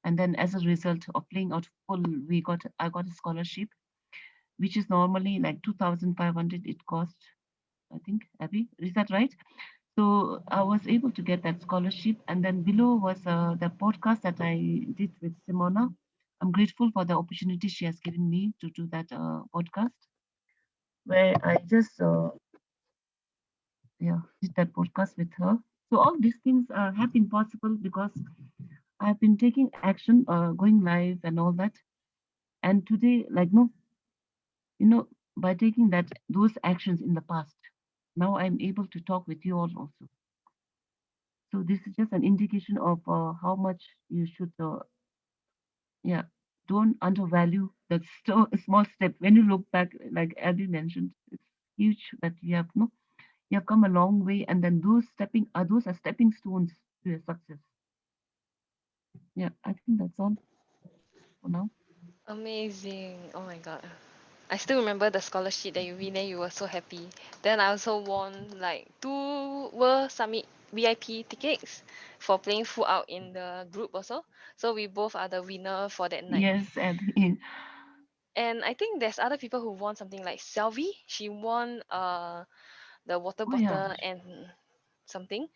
and then as a result of playing out full, I got a scholarship, which is normally like 2,500. It cost, I think, Abby, is that right? So I was able to get that scholarship, and then below was the podcast that I did with Simona. I'm grateful for the opportunity she has given me to do that podcast, where I just yeah did that podcast with her. So all these things have been possible because I've been taking action, going live and all that. And today, like no, by taking those actions in the past, now I'm able to talk with you all also. So this is just an indication of how much you should, yeah, don't undervalue that small step. When you look back, like Abby mentioned, it's huge that you have come a long way, and then those are stepping stones to your success. Yeah, I think that's all for now. Amazing. Oh my god. I still remember the scholarship that you win, and you were so happy. Then I also won like 2 World Summit VIP tickets for playing full out in the group also. So we both are the winner for that night. Yes, Abby. And I think there's other people who won something like Selvi. She won the water Oh yeah, bottle and something.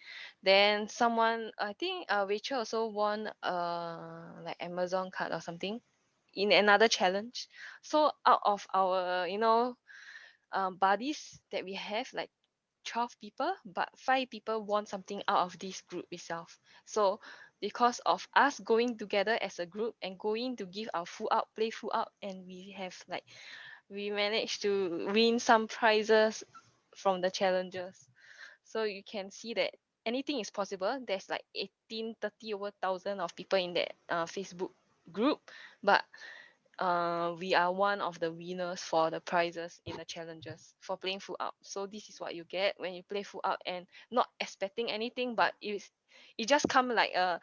Then someone, I think Rachel also won like Amazon card or something in another challenge. So out of our buddies that we have, like 12 people, but 5 people won something out of this group itself. So because of us going together as a group and going to give our full out, play full out, and we managed to win some prizes from the challenges. So you can see that anything is possible. There's like 18, 30 over thousand of people in that Facebook group, but we are one of the winners for the prizes in the challenges for playing full out. So this is what you get when you play full out and not expecting anything, but it just come like as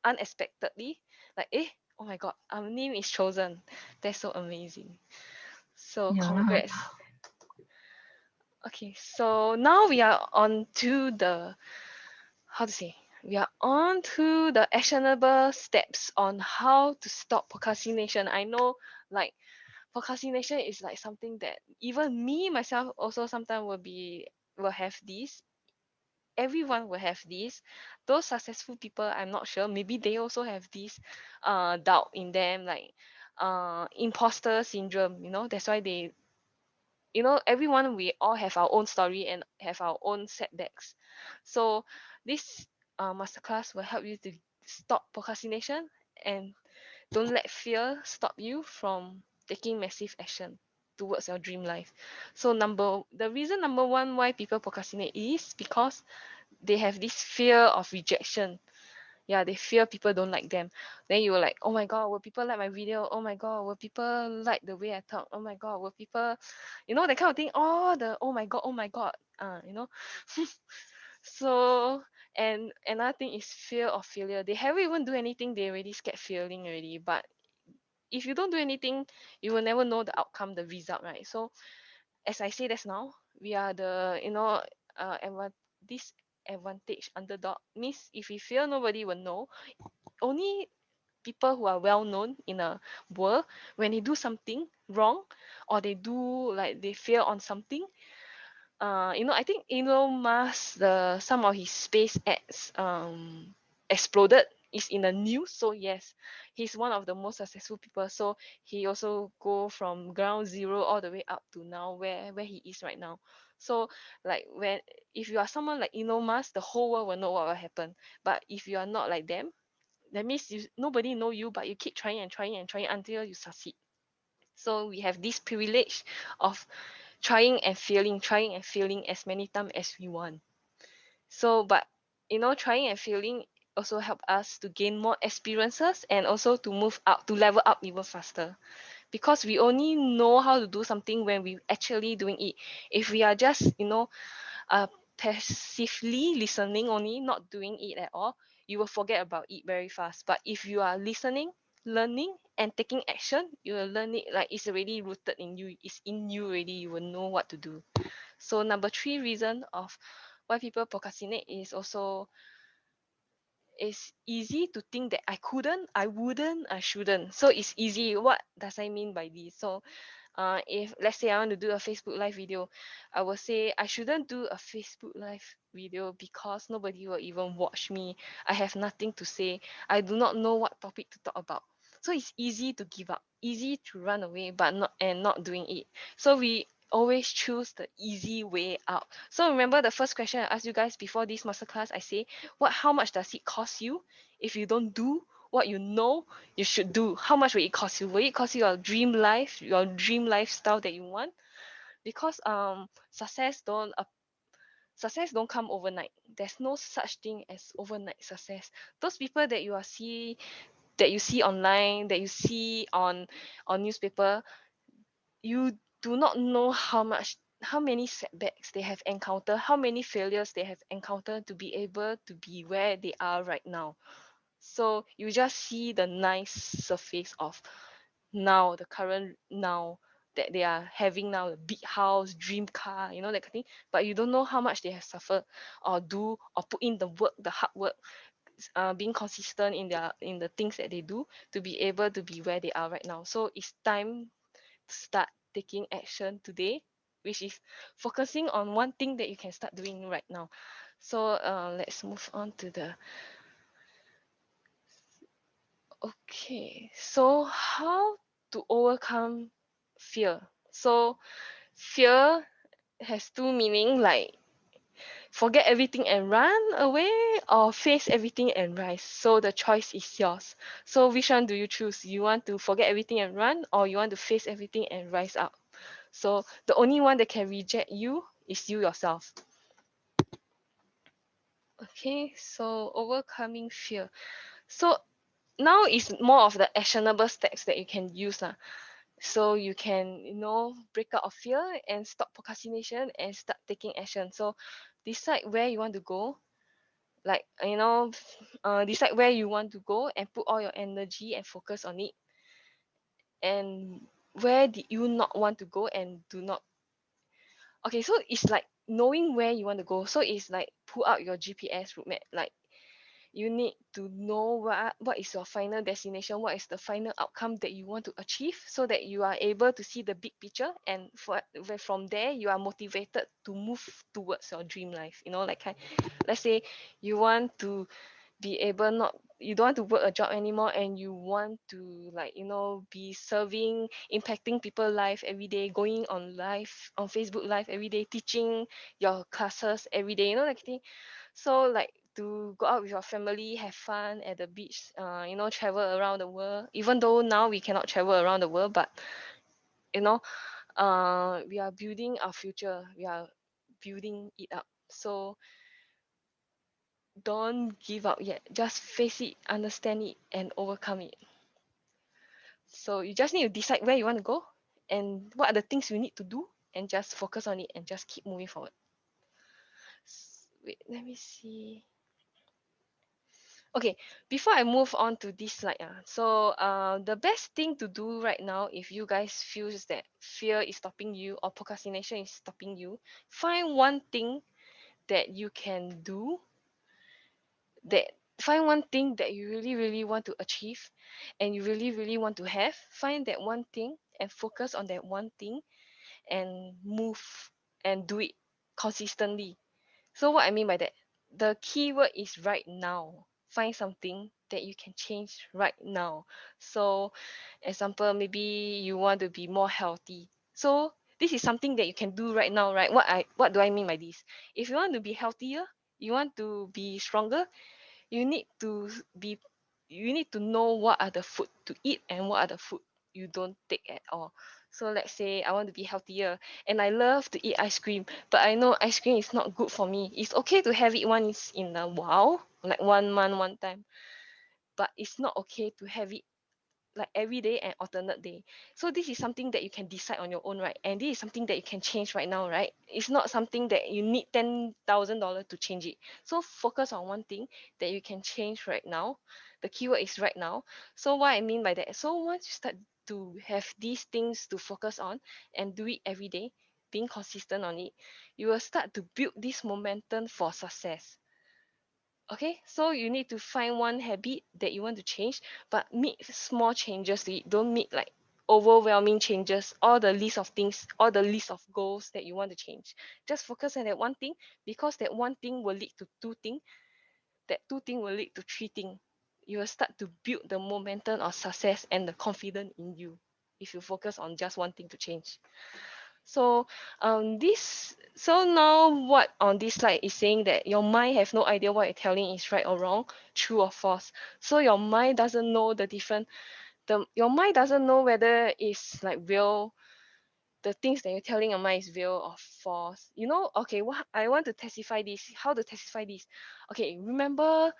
unexpectedly, like oh my god, our name is chosen. That's so amazing. So yeah, congrats. Okay, so now we are on to the how to say we are on to the actionable steps on how to stop procrastination. I know, like, procrastination is like something that even me myself also sometimes will have this. Everyone will have this. Those successful people, I'm not sure, maybe they also have this doubt in them, like imposter syndrome. That's why everyone, we all have our own story and have our own setbacks. So this masterclass will help you to stop procrastination and don't let fear stop you from taking massive action towards your dream life. So the reason number one why people procrastinate is because they have this fear of rejection. Yeah, they fear people don't like them. Then you were like, oh my god, will people like my video? Oh my god, will people like the way I talk? Oh my god, will people, that kind of thing. All the oh my god, so, and another thing is fear of failure. They haven't even do anything, they already scared failing already. But if you don't do anything, you will never know the outcome, the result, right? So as I say, that's now we are the disadvantage underdog. Means if we fail, nobody will know. Only people who are well known in a world, when they do something wrong or they do, like, they fail on something, I think Elon Musk, the some of his SpaceX exploded, is in the news. So yes, he's one of the most successful people. So he also go from ground zero all the way up to now where he is right now. So like when if you are someone like Elon Musk, the whole world will know what will happen. But if you are not like them, that means nobody know you, but you keep trying and trying and trying until you succeed. So we have this privilege of trying and failing as many times as we want. So but trying and failing also help us to gain more experiences and also to move up, to level up even faster, because we only know how to do something when we actually doing it. If we are just passively listening only, not doing it at all, you will forget about it very fast. But if you are listening, learning and taking action, you will learn it like it's already rooted in you, it's in you already, you will know what to do. So number three reason of why people procrastinate is also, it's easy to think that I couldn't, I wouldn't, I shouldn't. So it's easy. What does I mean by this? So if let's say I want to do a Facebook live video, I will say I shouldn't do a Facebook live video because nobody will even watch me. I have nothing to say. I do not know what topic to talk about. So it's easy to give up, easy to run away, but not doing it. So we always choose the easy way out. So remember the first question I asked you guys before this masterclass, I say, how much does it cost you if you don't do what you know you should do? How much will it cost you? Will it cost you your dream life, your dream lifestyle that you want? Because success don't come overnight. There's no such thing as overnight success. Those people that you see online, that you see on newspaper, you do not know how many setbacks they have encountered, how many failures they have encountered to be able to be where they are right now. So you just see the nice surface of now, the current now that they are having now, the big house, dream car, that kind of thing. But you don't know how much they have suffered or do or put in the work, the hard work, being consistent in the things that they do to be able to be where they are right now. So it's time to start taking action today, which is focusing on one thing that you can start doing right now. So let's move on to the okay. So how to overcome fear? So fear has two meaning, like forget everything and run away or face everything and rise. So the choice is yours. So which one do you choose? You want to forget everything and run, or you want to face everything and rise up? So the only one that can reject you is you yourself. Okay, so overcoming fear. So now is more of the actionable steps that you can use. So you can, break out of fear and stop procrastination and start taking action. So decide where you want to go, like, decide where you want to go and put all your energy and focus on it. And where did you not want to go and do not. Okay, so it's like knowing where you want to go. So it's like pull out your GPS route map. Like you need to know what is your final destination, what is the final outcome that you want to achieve, so that you are able to see the big picture, and from there you are motivated to move towards your dream life. Like let's say you want to be able not you don't want to work a job anymore, and you want to, like, be serving, impacting people life every day, going on live on Facebook live every day, teaching your classes every day, like thing. So like to go out with your family, have fun at the beach, travel around the world, even though now we cannot travel around the world. But you know we are building our future, we are building it up. So don't give up yet, just face it, understand it and overcome it. So you just need to decide where you want to go and what are the things you need to do, and just focus on it and just keep moving forward. Wait, let me see. Okay, before I move on to this slide, so the best thing to do right now, if you guys feels that fear is stopping you or procrastination is stopping you, find one thing that you can do, that find one thing that you really really want to achieve and you really really want to have. Find that one thing and focus on that one thing and move and do it consistently. So what I mean by that, the keyword is right now. find something that you can change right now. So example, maybe you want to be more healthy. So this is something that you can do right now, right? What do I mean by this? If you want to be healthier, you want to be stronger, you need to be you need to know what are the food to eat and what are the food you don't take at all. So let's say I want to be healthier and I love to eat ice cream, but I know ice cream is not good for me. It's okay to have it once in a while, like 1 month one time, but it's not okay to have it like every day and alternate day. So this is something that you can decide on your own, right? And this is something that you can change right now, right? It's not something that you need $10,000 to change it. So focus on one thing that you can change right now. The keyword is right now. So what I mean by that, so once you start to have these things to focus on and do it every day, being consistent on it, you will start to build this momentum for success. Okay, so you need to find one habit that you want to change, but make small changes to it. Don't make like overwhelming changes, all the list of things, all the list of goals that you want to change. Just focus on that one thing, because that one thing will lead to two things, that two things will lead to three things. You will start to build the momentum of success and the confidence in you if you focus on just one thing to change. So this so now what on this slide is saying that your mind have no idea what you're telling is right or wrong, true or false. So your mind doesn't know the different your mind doesn't know whether it's like real, the things that you're telling your mind is real or false. You know, okay, what I want to testify this, how to testify this. Okay, remember,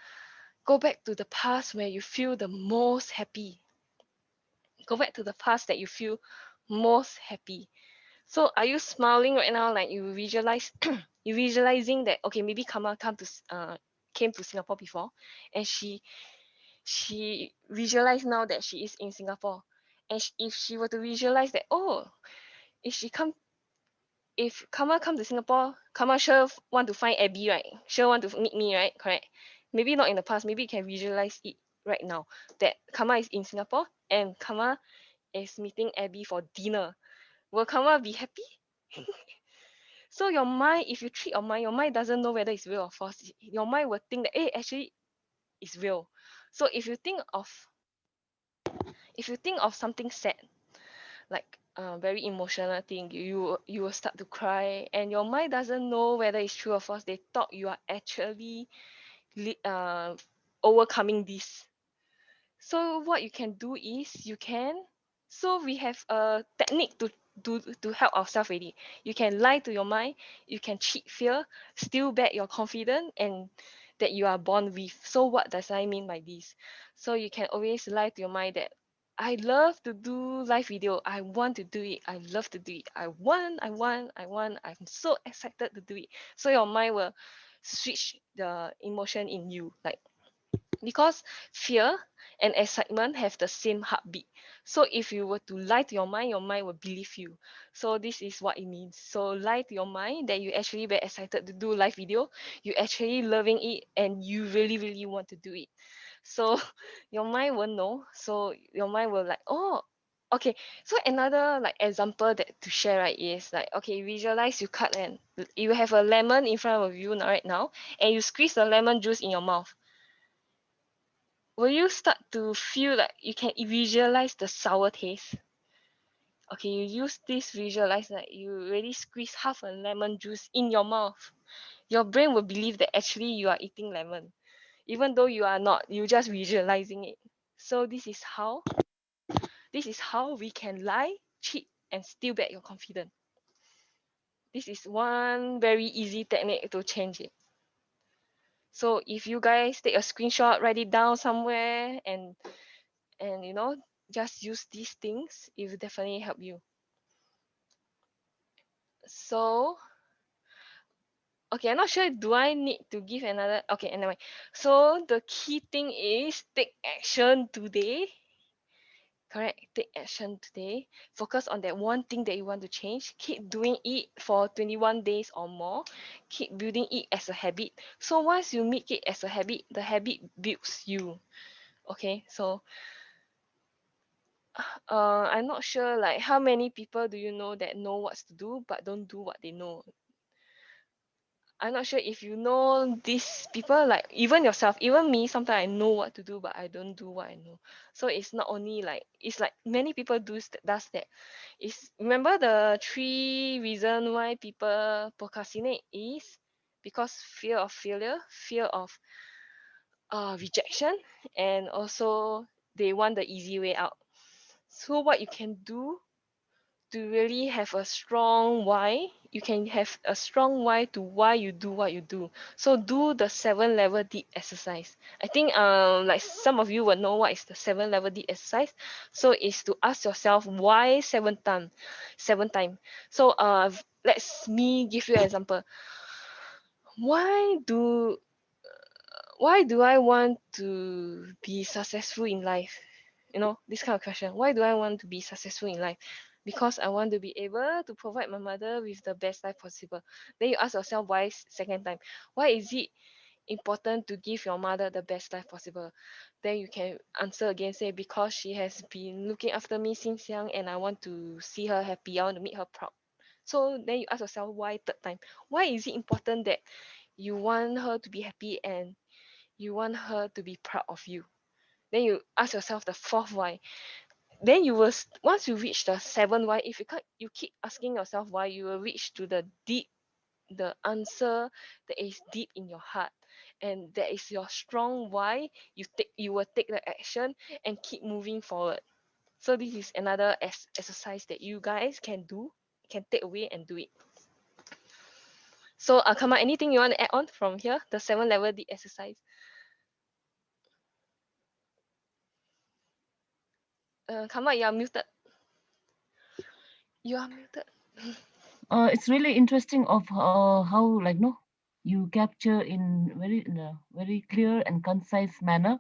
go back to the past where you feel the most happy. Go back to the past that you feel most happy. So are you smiling right now, like you visualize you visualizing that, okay, maybe Kama came to Singapore before, and she visualize now that she is in Singapore. And if she were to visualize that, oh, if she come if Kama come to Singapore, Kama sure want to find Abby, right? Sure want to meet me, right? Correct. Maybe not in the past, maybe you can visualize it right now, that Kama is in Singapore and Kama is meeting Abby for dinner. Will Kama be happy? So your mind, if you treat your mind doesn't know whether it's real or false. Your mind will think that, hey, actually it's real. So if you think of something sad, like a very emotional thing, you will start to cry, and your mind doesn't know whether it's true or false. They thought you are actually overcoming this. So what you can do is so we have a technique to help ourselves already. You can lie to your mind, you can cheat fear, steal back your confidence and that you are born with. So what does I mean by this? So you can always lie to your mind that I love to do live video. I want to do it. I love to do it. I want. I'm so excited to do it. So your mind will switch the emotion in you. Like, because fear and excitement have the same heartbeat. So if you were to lie to your mind will believe you. So this is what it means. So lie to your mind that you actually very excited to do live video, you actually loving it and you really really want to do it. So your mind will know. So your mind will like, oh, okay. So another like example that to share, right, is like, okay, visualize you cut and you have a lemon in front of you right now, and you squeeze the lemon juice in your mouth. Will you start to feel like you can visualize the sour taste? Okay, you use this visualize, like you already squeeze half a lemon juice in your mouth. Your brain will believe that actually you are eating lemon, even though you are not. You just visualizing it. So this is how we can lie, cheat, and steal back your confidence. This is one very easy technique to change it. So if you guys take a screenshot, write it down somewhere, and just use these things, it will definitely help you. So okay, I'm not sure, do I need to give another, okay, anyway. So the key thing is take action today. Correct, take action today. Focus on that one thing that you want to change. Keep doing it for 21 days or more. Keep building it as a habit. So once you make it as a habit, the habit builds you. Okay, so I'm not sure like how many people do you know that know what to do but don't do what they know. I'm not sure if you know these people, like even yourself, even me, sometimes I know what to do, but I don't do what I know. So it's not only like, it's like many people does that. Is remember the three reason why people procrastinate is because fear of failure, fear of rejection, and also they want the easy way out. So what you can do to really have a strong why, you can have a strong why to why you do what you do. So do the 7 level deep exercise. I think like some of you will know what is the 7 level deep exercise. So it's to ask yourself why 7 times, 7 times. So let's me give you an example. Why do why do I want to be successful in life? This kind of question. Why do I want to be successful in life? Because I want to be able to provide my mother with the best life possible. Then you ask yourself why second time. Why is it important to give your mother the best life possible? Then you can answer again, say because she has been looking after me since young and I want to see her happy. I want to make her proud. So then you ask yourself why third time. Why is it important that you want her to be happy and you want her to be proud of you? Then you ask yourself the fourth why. Then you will once you reach the seven why, if you keep asking yourself why, you will reach to the answer that is deep in your heart, and that is your strong why. You will take the action and keep moving forward. So this is another exercise that you guys can do, can take away and do it. So Kama, anything you want to add on from here, the 7 level deep exercise? Kama, you are muted. It's really interesting of how like no you capture in a very clear and concise manner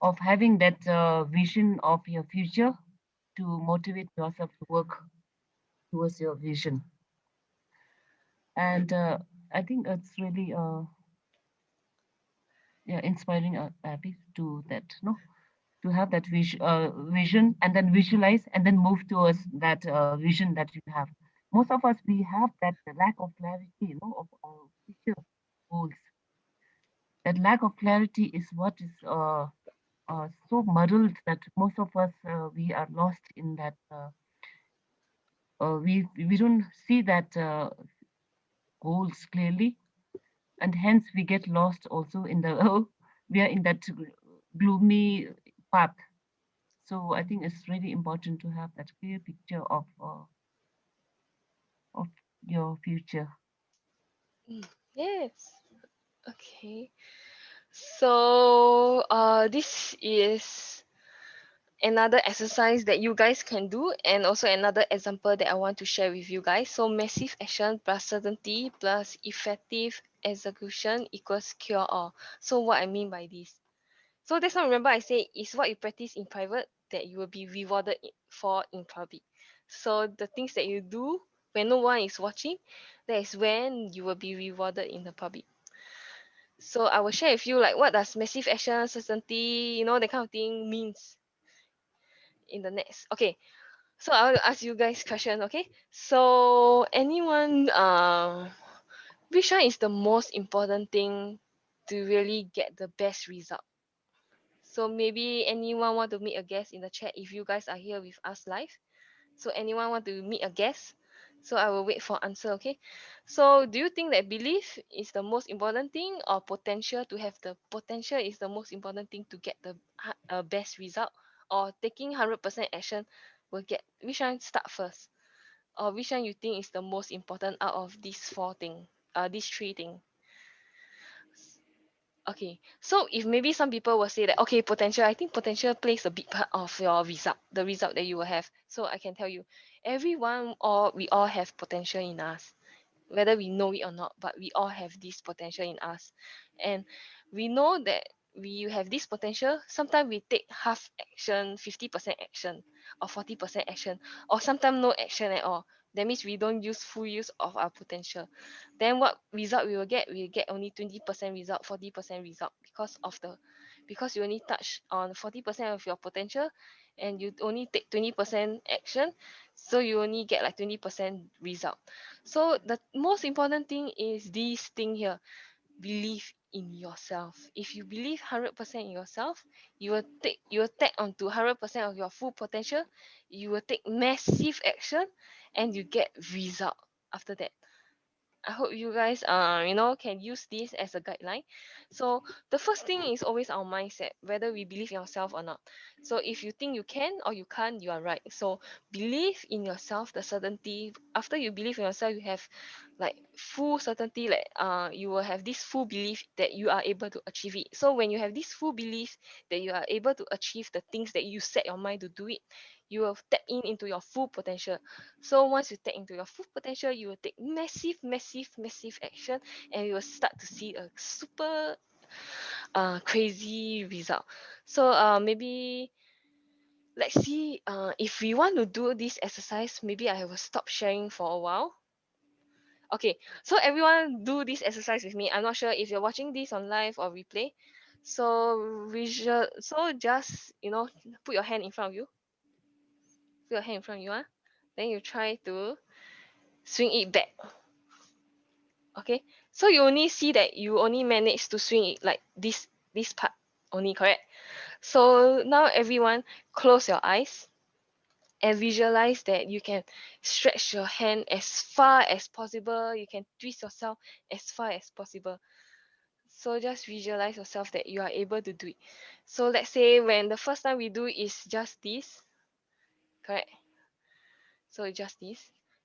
of having that vision of your future to motivate yourself to work towards your vision. And I think it's really yeah, inspiring, Abby, to that no to have that vision and then visualize and then move towards that vision that you have. Most of us we have that lack of clarity, of our future goals. That lack of clarity is what is so muddled that most of us we are lost in that. We don't see that goals clearly, and hence we get lost also in the we are in that gloomy path. So I think it's really important to have that clear picture of your future. Yes. Okay. So this is another exercise that you guys can do, and also another example that I want to share with you guys. So massive action plus certainty plus effective execution equals cure all. So what I mean by this, so that's not, remember I say is what you practice in private that you will be rewarded for in public. So the things that you do when no one is watching, that is when you will be rewarded in the public. So I will share with you like what does massive action, certainty, that kind of thing means in the next. Okay, so I will ask you guys question. Okay, so anyone, which one is the most important thing to really get the best result? So maybe anyone want to meet a guest in the chat if you guys are here with us live. So anyone want to meet a guest? So I will wait for answer, okay? So do you think that belief is the most important thing, or potential to have the potential is the most important thing to get the best result, or taking 100% action will get, which one start first? Or which one you think is the most important out of these four things, these three things? Okay, so if maybe some people will say that, okay, potential, I think potential plays a big part of your result, the result that you will have. So I can tell you, everyone, or we all have potential in us, whether we know it or not, but we all have this potential in us. And we know that we have this potential. Sometimes we take half action, 50% action, or 40% action, or sometimes no action at all. That means we don't use full use of our potential. Then what result we will get? We will get only 20% result, 40% result, because of the because you only touch on 40% of your potential and you only take 20% action, so you only get like 20% result. So the most important thing is this thing here: believe in yourself. If you believe 100% in yourself, you will take onto 100% of your full potential, you will take massive action, and you get result after that. I hope you guys can use this as a guideline. So the first thing is always our mindset, whether we believe in ourselves or not. So if you think you can or you can't, you are right. So believe in yourself, the certainty. After you believe in yourself, you have like full certainty, like you will have this full belief that you are able to achieve it. So when you have this full belief that you are able to achieve the things that you set your mind to do it, you will tap in into your full potential. So once you tap into your full potential, you will take massive, massive, massive action, and you will start to see a super crazy result. So maybe let's see, if we want to do this exercise, maybe I will stop sharing for a while. Okay, so everyone do this exercise with me. I'm not sure if you're watching this on live or replay. So visual, so just put your hand in front of you. Put your hand in front of you, then you try to swing it back. Okay, so you only see that you only manage to swing it like this part only, correct? So now everyone close your eyes and visualize that you can stretch your hand as far as possible, you can twist yourself as far as possible. So just visualize yourself that you are able to do it. So let's say when the first time we do is just this, correct? So just this.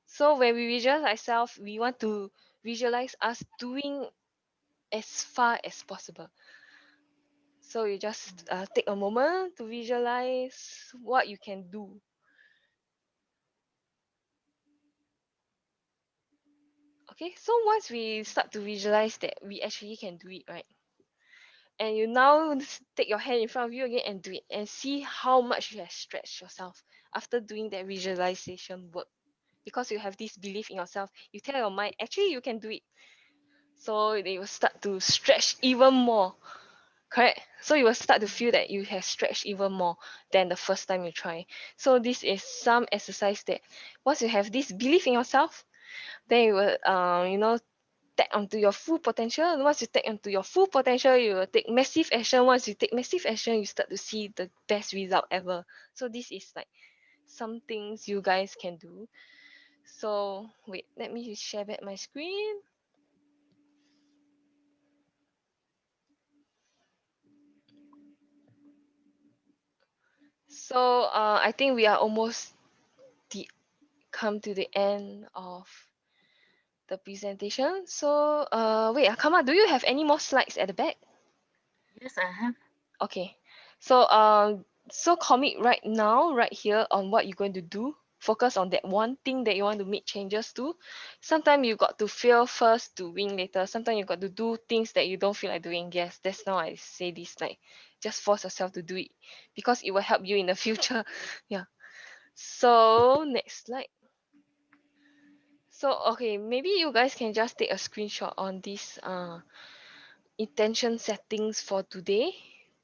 So when we visualize ourselves, we want to visualize us doing as far as possible. So you just take a moment to visualize what you can do. Okay, so once we start to visualize that we actually can do it, right? And you now take your hand in front of you again and do it and see how much you have stretched yourself after doing that visualization work. Because you have this belief in yourself, you tell your mind, actually, you can do it. So they will start to stretch even more. Correct. So you will start to feel that you have stretched even more than the first time you try. So this is some exercise that once you have this belief in yourself, then you will tap onto your full potential. And once you tap onto your full potential, you will take massive action. Once you take massive action, you start to see the best result ever. So this is like some things you guys can do. So wait, let me share back my screen. So I think we are almost the come to the end of the presentation. So wait, Akama, do you have any more slides at the back? Yes, I have. Okay. So so commit right now, right here on what you're going to do. Focus on that one thing that you want to make changes to. Sometimes you got to fail first to win later. Sometimes you got to do things that you don't feel like doing. Yes, that's now I say this, like just force yourself to do it because it will help you in the future. Yeah. So next slide. So okay, maybe you guys can just take a screenshot on this intention settings for today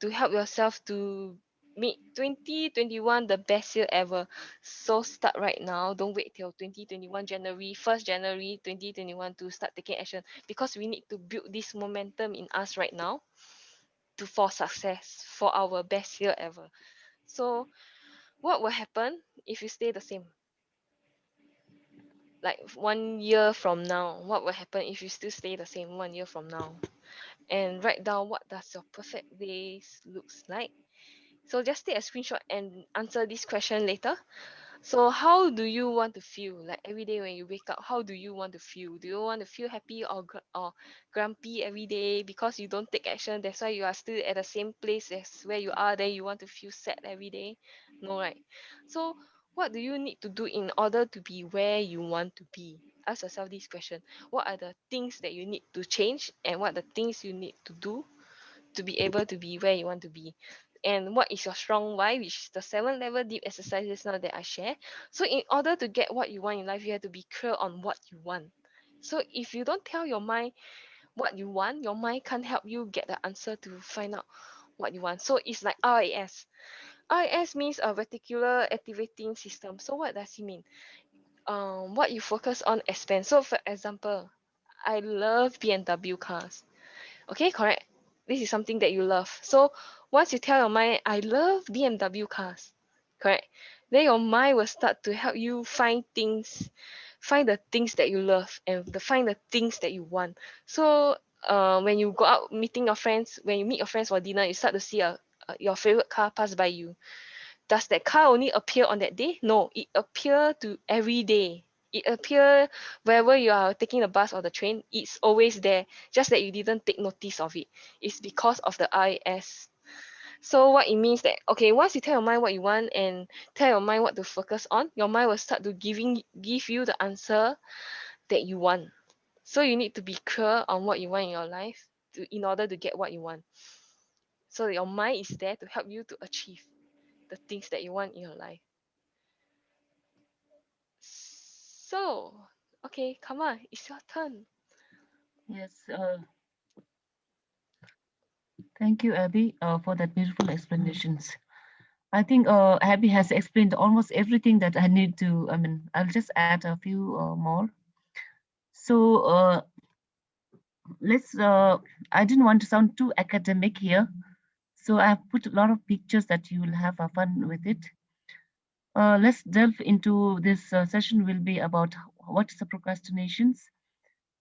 to help yourself to make 2021 the best year ever. So start right now. Don't wait till 2021 January, 1st January 2021 to start taking action, because we need to build this momentum in us right now to for success for our best year ever. So what will happen if you stay the same? Like 1 year from now, what will happen if you still stay the same 1 year from now? And write down what does your perfect days looks like. So just take a screenshot and answer this question later. So how do you want to feel? Like every day when you wake up, how do you want to feel? Do you want to feel happy or grumpy every day because you don't take action? That's why you are still at the same place as where you are. Then you want to feel sad every day? No, right? So what do you need to do in order to be where you want to be? Ask yourself this question. What are the things that you need to change, and what are the things you need to do to be able to be where you want to be? And what is your strong why, which is the 7 level deep exercises now that I share. So in order to get what you want in life, you have to be clear on what you want. So if you don't tell your mind what you want, your mind can't help you get the answer to find out what you want. So it's like RAS. RAS means a reticular activating system. So what does it mean? What you focus on expands. So for example, I love BMW cars. Okay, correct. This is something that you love. So once you tell your mind, I love BMW cars, correct? Then your mind will start to help you find the things that you love and find the things that you want. So when you go out meeting your friends, when you meet your friends for dinner, you start to see your favorite car pass by you. Does that car only appear on that day? No, it appear to every day. It appear wherever you are taking the bus or the train. It's always there. Just that you didn't take notice of it. It's because of the IS. So what it means that okay, once you tell your mind what you want and tell your mind what to focus on, your mind will start to give you the answer that you want. So you need to be clear on what you want in your life in order to get what you want. So your mind is there to help you to achieve the things that you want in your life. So, okay, come on, it's your turn. Yes, thank you, Abby, for that beautiful explanations. I think Abby has explained almost everything that I need to. I mean, I'll just add a few more. So let's. I didn't want to sound too academic here, so I've put a lot of pictures that you will have fun with it. Let's delve into this session. Will be about what is the procrastinations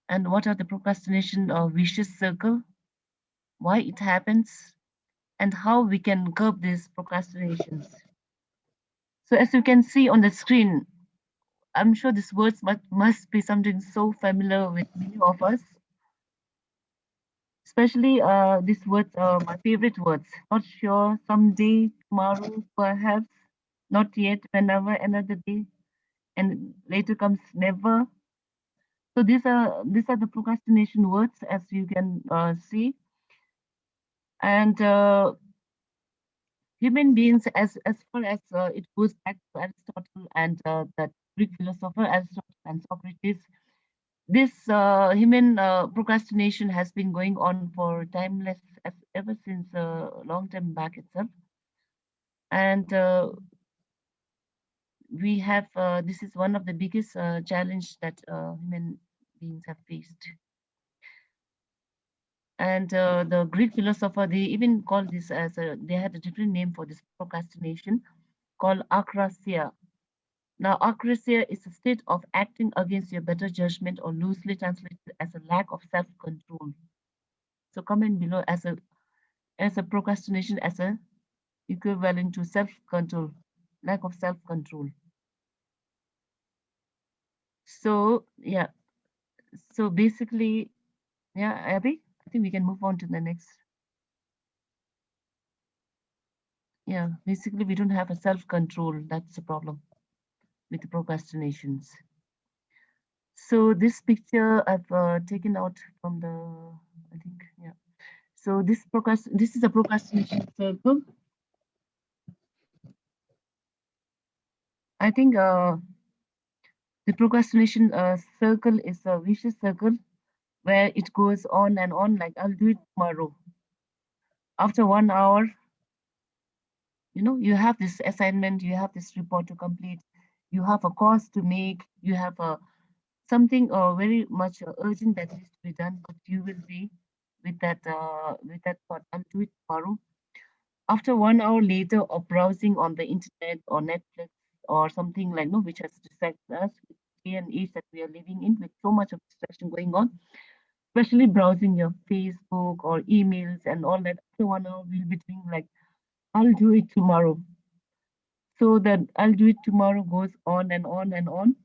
and what are the procrastination vicious circle, why it happens, and how we can curb these procrastinations. So as you can see on the screen, I'm sure these words must be something so familiar with many of us, especially these words are my favorite words. Not sure, someday, tomorrow, perhaps, not yet, whenever, another day, and later comes never. So these are the procrastination words, as you can see, and human beings, as far as it goes back to Aristotle and that Greek philosopher Aristotle and Socrates. This human procrastination has been going on for timeless as ever since a long time back itself, and we have this is one of the biggest challenge that human beings have faced. And the Greek philosopher, they even call this as they had a different name for this procrastination called akrasia. Now, akrasia is a state of acting against your better judgment, or loosely translated as a lack of self-control. So comment below as a procrastination as a equivalent to self-control, lack of self-control. So yeah, so basically, yeah, Abby, I think we can move on to the next. Yeah, basically we don't have a self-control. That's the problem with the procrastinations. So this picture I've taken out from the, I think, yeah. So this is a procrastination circle. I think the procrastination circle is a vicious circle where it goes on and on, like I'll do it tomorrow. After 1 hour, you have this assignment, you have this report to complete, you have a course to make, you have a something very much urgent that needs to be done, but you will be with that thought, I'll do it tomorrow. After 1 hour later of browsing on the internet or Netflix or something like no, which has distracted us with the day and age that we are living in, with so much of distraction going on, especially browsing your Facebook or emails and all that. After 1 hour, we'll be doing like, I'll do it tomorrow. So that I'll do it tomorrow goes on and on and on.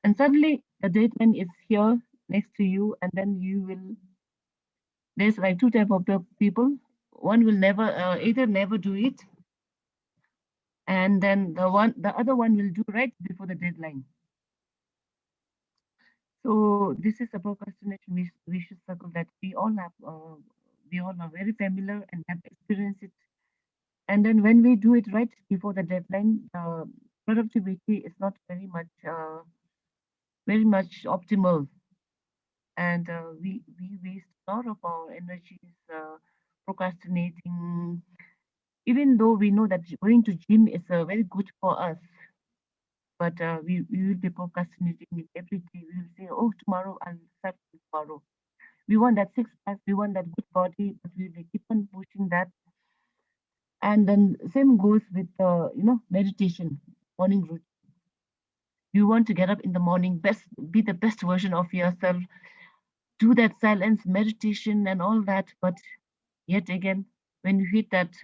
And suddenly the deadline is here next to you, and then you will, there's like two type of the people. One will never, either never do it, and then the other one will do right before the deadline. So this is a procrastination vicious circle that we all are very familiar and have experienced it. And then when we do it right before the deadline, productivity is not very much optimal, and we waste a lot of our energies procrastinating, even though we know that going to gym is very good for us, but we will be procrastinating it every day. We will say, oh, tomorrow I'll start tomorrow. We want that six pack, we want that good body, but we will keep on pushing that. And then same goes with meditation, morning routine. You want to get up in the morning, best be the best version of yourself, do that silence meditation and all that. But yet again, when you hit that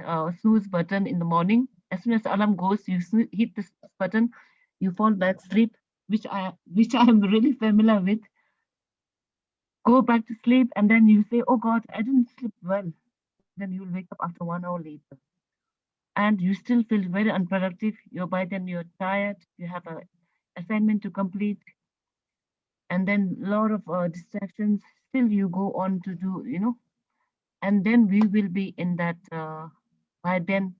snooze button in the morning, as soon as the alarm goes, you hit the snooze button, you fall back asleep, which I am really familiar with. Go back to sleep, and then you say, "Oh God, I didn't sleep well." Then you'll wake up after 1 hour later, and you still feel very unproductive. By then you're tired. You have a assignment to complete, and then a lot of distractions. Still, you go on to do, and then we will be in that. By then,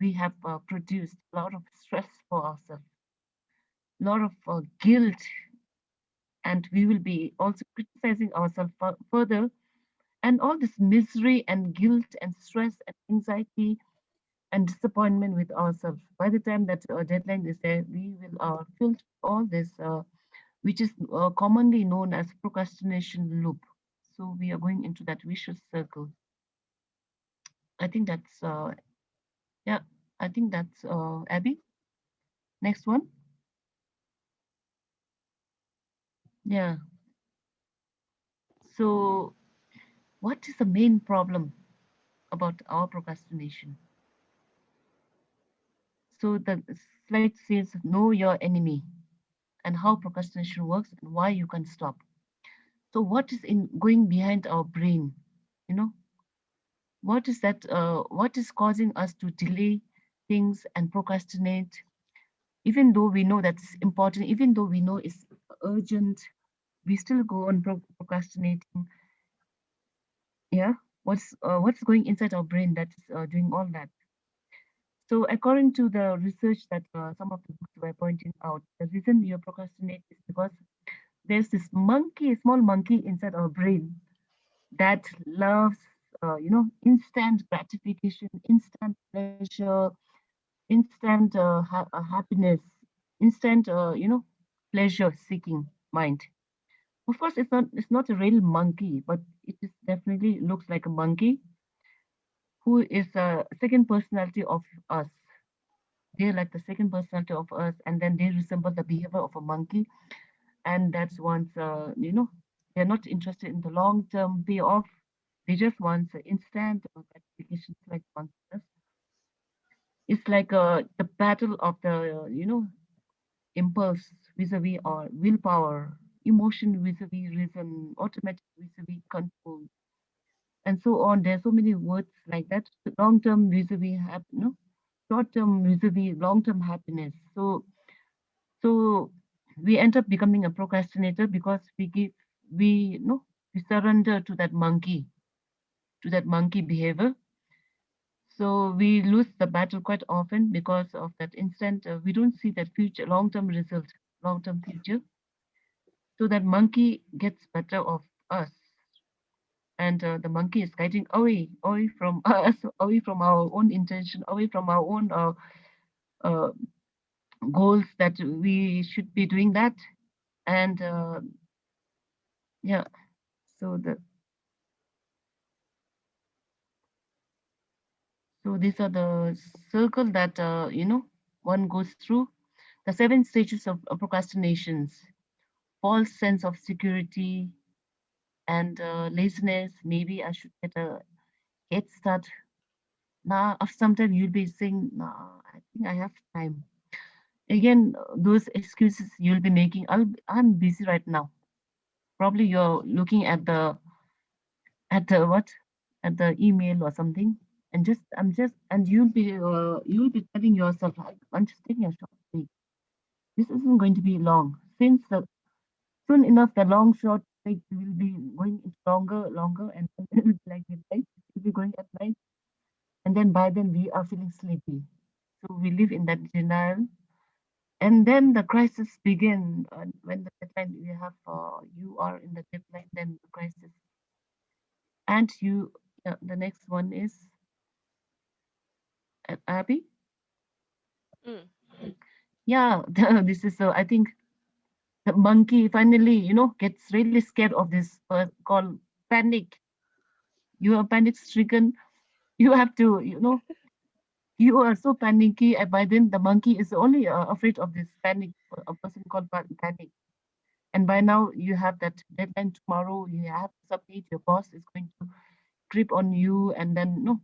we have produced a lot of stress for ourselves, a lot of guilt, and we will be also criticizing ourselves further. And all this misery and guilt and stress and anxiety and disappointment with ourselves. By the time that deadline is there, we will filled all this, which is commonly known as procrastination loop. So we are going into that vicious circle. I think that's yeah. I think that's Abby. Next one. Yeah. So what is the main problem about our procrastination? So the slide says know your enemy and how procrastination works and why you can stop. So what is in going behind our brain? You know, what is that? What is causing us to delay things and procrastinate, even though we know that's important, even though we know it's urgent, we still go on procrastinating. Yeah, what's going inside our brain that's doing all that? So according to the research that some of the books were pointing out, the reason you procrastinate is because there's this monkey, a small monkey inside our brain that loves, instant gratification, instant pleasure, instant happiness, instant, pleasure seeking mind. Of course, it's not a real monkey, but it is definitely looks like a monkey who is a second personality of us. They're like the second personality of us, and then they resemble the behavior of a monkey. And that's once, they're not interested in the long term payoff. They just want instant gratification, like monkey does. It's like the battle of the, impulse vis-a-vis or willpower, emotion vis-a-vis reason, automatic vis-a-vis control, and so on. There's so many words like that. Long-term vis-a-vis, short-term vis-a-vis long-term happiness. So we end up becoming a procrastinator because we no we surrender to that monkey behavior. So we lose the battle quite often because of that instant. We don't see that future long-term result, long-term future. So that monkey gets better of us, and the monkey is guiding away from us, away from our own intention, away from our own uh, goals that we should be doing that. And yeah, so the so these are the circle that one goes through. The seven stages of procrastinations: false sense of security and laziness. Maybe I should get a head start. Now, after some time, you'll be saying, "Nah, I think I have time." Again, those excuses you'll be making. I'm busy right now. Probably you're looking at the what at the email or something, and and you'll be telling yourself, like, I'm just taking a short break. This isn't going to be long. Soon enough, the long short break will be going into longer, and then it will be like midnight. It will be going at night, and then by then we are feeling sleepy. So we live in that denial, and then the crisis begin. When the deadline you have, you are in the deadline, then the crisis, and Yeah, the next one is Abby. Mm. Yeah, this is I think the monkey finally, gets really scared of this called panic. You are panic stricken. You have to, you are so panicky. And by then, the monkey is only afraid of this panic, a person called panic. And by now, you have that deadline tomorrow. You have to submit. Your boss is going to grip on you, and then no,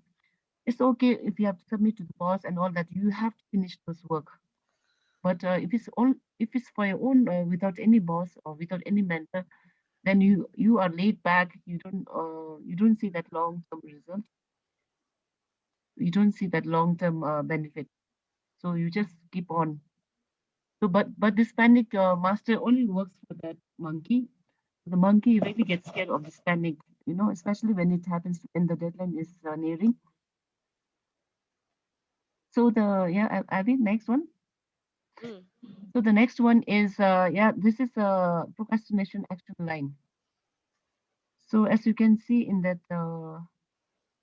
it's okay if you have to submit to the boss and all that. You have to finish those work. But if it's for your own, without any boss or without any mentor, then you are laid back. You don't see that long term result. You don't see that long term benefit. So you just keep on. So, but this panic master only works for that monkey. The monkey really gets scared of this panic, especially when it happens when the deadline is nearing. So Abby, next one. Mm. So the next one is this is a procrastination action line. So as you can see in that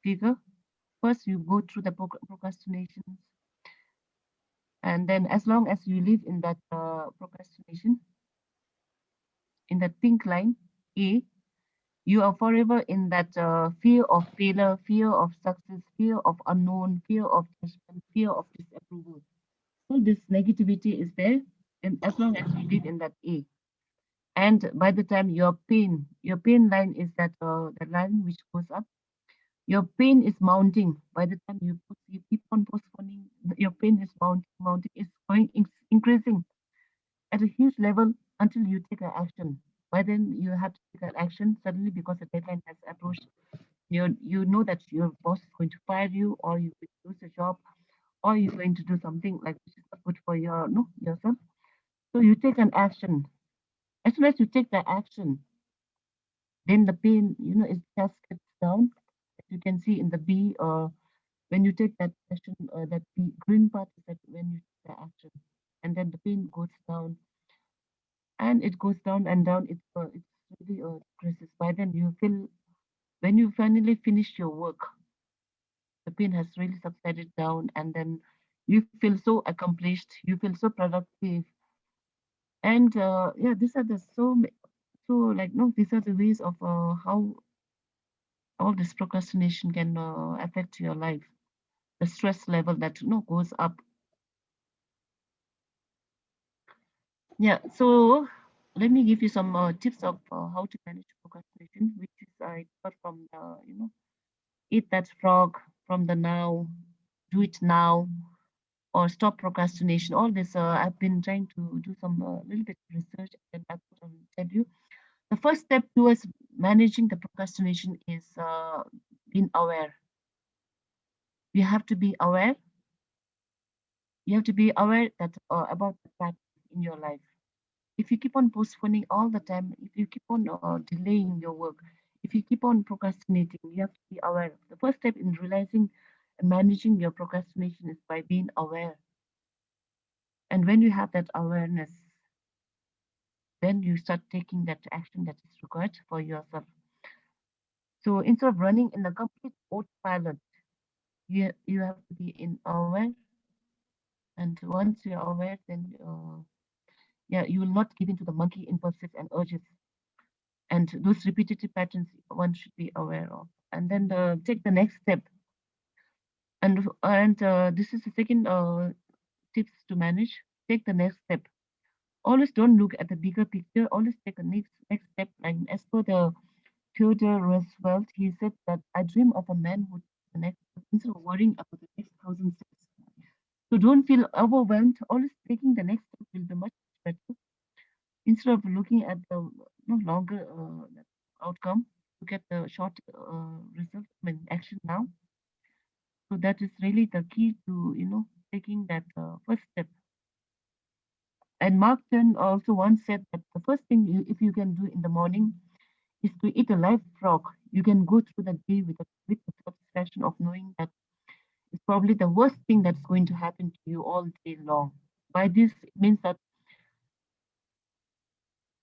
figure, first you go through the procrastinations, and then as long as you live in that procrastination, in that pink line, A, you are forever in that fear of failure, fear of success, fear of unknown, fear of judgment, fear of disapproval. All this negativity is there, and as long as you live in that A. And by the time your pain line is that the line which goes up. Your pain is mounting. By the time you keep on postponing, your pain is mounting. It's going increasing at a huge level until you take an action. By then you have to take an action suddenly because the deadline has approached. You know that your boss is going to fire you, or you will lose your job, or you're going to do something like which is not good for your no yourself. So you take an action. As soon as you take the action, then the pain, it just gets down. As you can see in the B, when you take that action, that the green part is that when you take the action, and then the pain goes down, and it goes down and down. It's really decreases. By then you feel when you finally finish your work, the pain has really subsided down, and then you feel so accomplished. You feel so productive, and yeah, these are the so like no, these are the ways of how all this procrastination can affect your life. The stress level that goes up. Yeah, so let me give you some tips of how to manage procrastination, which is I got from the, eat that frog, from the now, do it now, or stop procrastination. All this, I've been trying to do some little bit research, and I thought I'll tell you. The first step towards managing the procrastination is being aware. You have to be aware. You have to be aware that about the pattern in your life. If you keep on postponing all the time, if you keep on delaying your work, if you keep on procrastinating, you have to be aware. The first step in realizing and managing your procrastination is by being aware. And when you have that awareness, then you start taking that action that is required for yourself. So instead of running in a complete autopilot, you have to be in aware. And once you're aware, then yeah, you will not give in to the monkey impulses and urges, and those repetitive patterns one should be aware of, and then take the next step. And this is the second tips to manage. Take the next step. Always don't look at the bigger picture. Always take a next step. And as per the Theodore Roosevelt, he said that I dream of a man who takes the next step instead of worrying about the next thousand steps. So don't feel overwhelmed. Always taking the next step will be much better instead of looking at the longer outcome. Look at the short result. I mean, action now. So that is really the key to taking that first step. And Mark Twain also once said that the first thing if you can do in the morning is to eat a live frog. You can go through the day with the satisfaction of knowing that it's probably the worst thing that's going to happen to you all day long. By this, it means that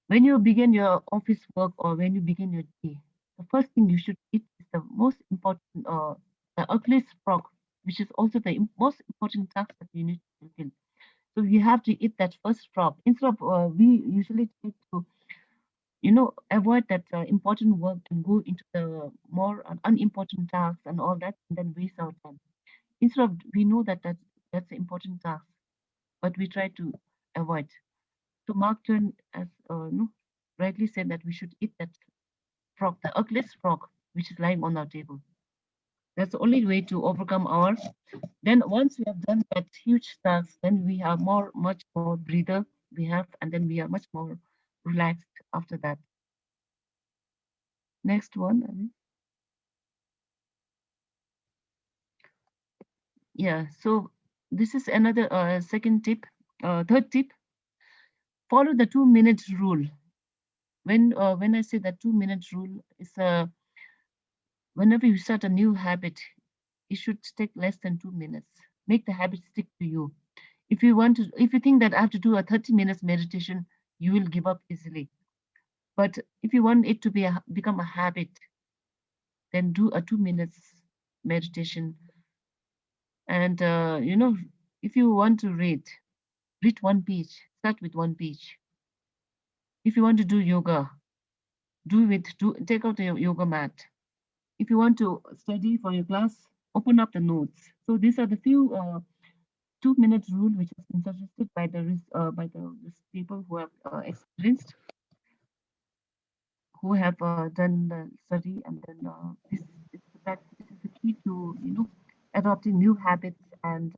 when you begin your office work or when you begin your day, the first thing you should eat is is the most important, the ugliest frog, which is also the most important task that you need to fulfill. So you have to eat that first frog. Instead of we usually try to, avoid that important work and go into the more unimportant tasks and all that, and then waste our time. Instead of we know that that's an important task, but we try to avoid. So Mark Twain, as no, rightly said, that we should eat that frog, the ugliest frog, which is lying on our table. That's the only way to overcome our. Then once we have done that huge task, then we are much more breather we have, and then we are much more relaxed after that. Next one. Yeah. So this is another second tip. Third tip: follow the 2 minute rule. When I say that 2 minute rule is whenever you start a new habit, it should take less than 2 minutes. Make the habit stick to you. If you think that I have to do a 30 minutes meditation, you will give up easily. But if you want it to become a habit, then do a 2 minutes meditation. And if you want to read one page. Start with one page. If you want to do yoga, take out your yoga mat. If you want to study for your class, open up the notes. So these are the few 2 minute rule which has been suggested by the people who have experienced, who have done the study, and then this is the key to adopting new habits and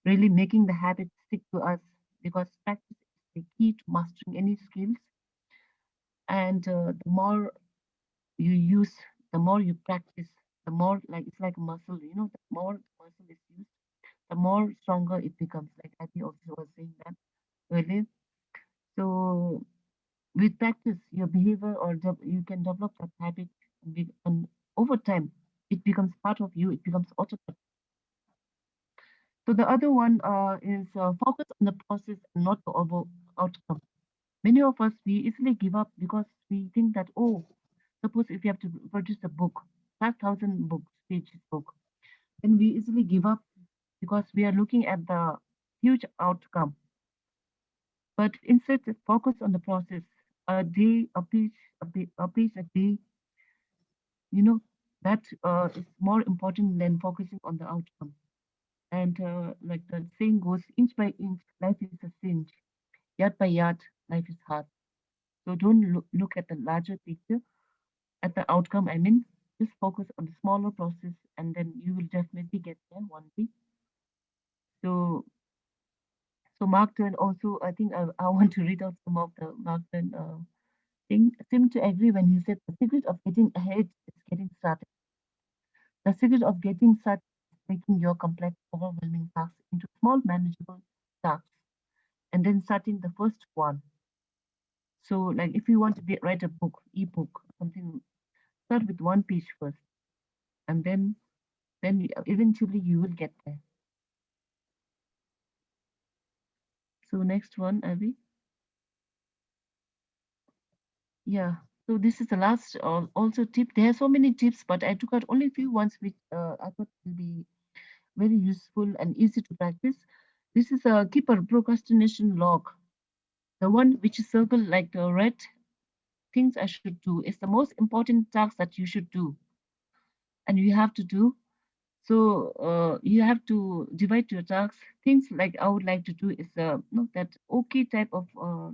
really making the habit stick to us, because practice is the key to mastering any skills. And the more you use, the more you practice, the more, like, it's like a muscle, the more the muscle is used, the more stronger it becomes, like Abby also was saying that earlier. So with practice, your behavior you can develop that habit, and over time it becomes part of you, it becomes automatic. So the other one is focus on the process and not the outcome. Many of us, we easily give up because we think that, oh, suppose if you have to produce a book, 5,000 books, pages book, then we easily give up because we are looking at the huge outcome. But instead, focus on the process. A day, a page a day, you know, that is more important than focusing on the outcome. And like the saying goes, inch by inch, life is a cinch. Yard by yard, life is hard. So don't look at the larger picture, at the outcome. I mean, just focus on the smaller process, and then you will definitely get there one day. So, so Mark Twain also, I think I want to read out some of the Mark Twain thing. Seemed to agree when he said, the secret of getting ahead is getting started. The secret of getting started is breaking your complex, overwhelming tasks into small, manageable tasks, and then starting the first one. So, like, if you want to write a book, ebook, something, start with one page first, and then eventually you will get there. So next one, Abby. Yeah. So this is the last also tip. There are so many tips, but I took out only a few ones which I thought will be very useful and easy to practice. This is a keep a procrastination log. The one which is circled like the red things I should do is the most important task that you should do, and you have to do. So you have to divide your tasks. Things like I would like to do is not that okay type of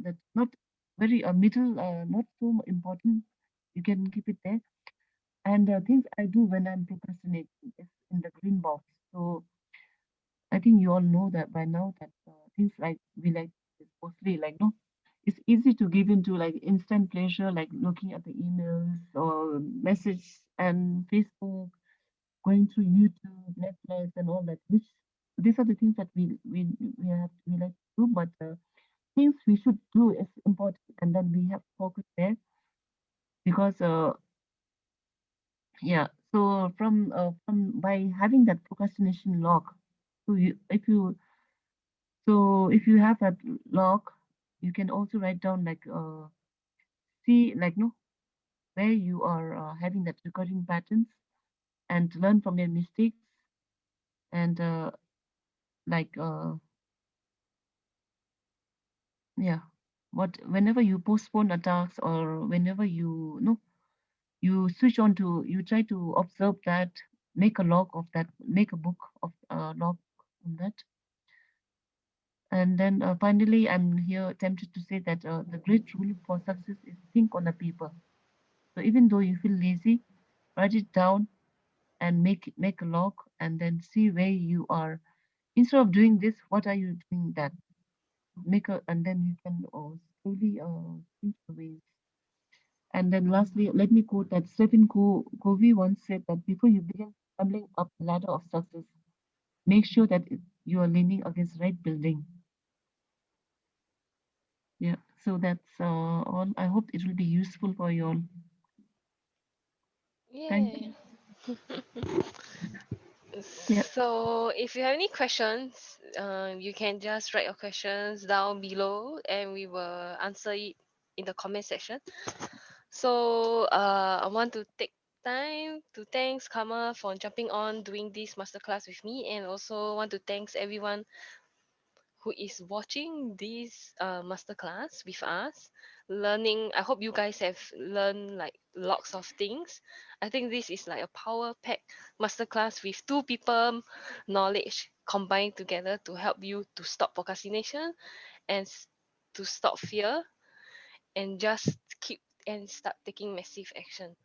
that not very middle, not so important. You can keep it there. And things I do when I'm procrastinating is in the green box. So I think you all know that by now that things like we like is mostly like no, it's easy to give into like instant pleasure, like looking at the emails or message and Facebook, going through YouTube, Netflix, and all that. Which these are the things that we like to do, but things we should do is important, and then we have to focus there because yeah. So from by having that procrastination log, so if you have that log, you can also write down like see like no. where you are having that recurring patterns, and learn from your mistakes. And like yeah, what whenever you postpone a task, or whenever you switch on to, you try to observe that, make a log of that, make a book of log on that. And then finally, I'm here tempted to say that the great rule for success is think on a paper. So even though you feel lazy, write it down and make a log, and then see where you are. Instead of doing this, what are you doing that? Make a, and then you can slowly think the ways. And then lastly, let me quote that Stephen Covey once said that before you begin stumbling up the ladder of success, make sure that you are leaning against the right building. Yeah, so that's all. I hope it will be useful for you all. Thank Yeah. you. Yeah, So if you have any questions, you can just write your questions down below and we will answer it in the comment section. So I want to take time to thanks Karma for jumping on doing this masterclass with me, and also want to thanks everyone who is watching this masterclass with us, learning. I hope you guys have learned like lots of things. I think this is like a power pack masterclass with two people knowledge combined together to help you to stop procrastination and to stop fear, and just keep and start taking massive action.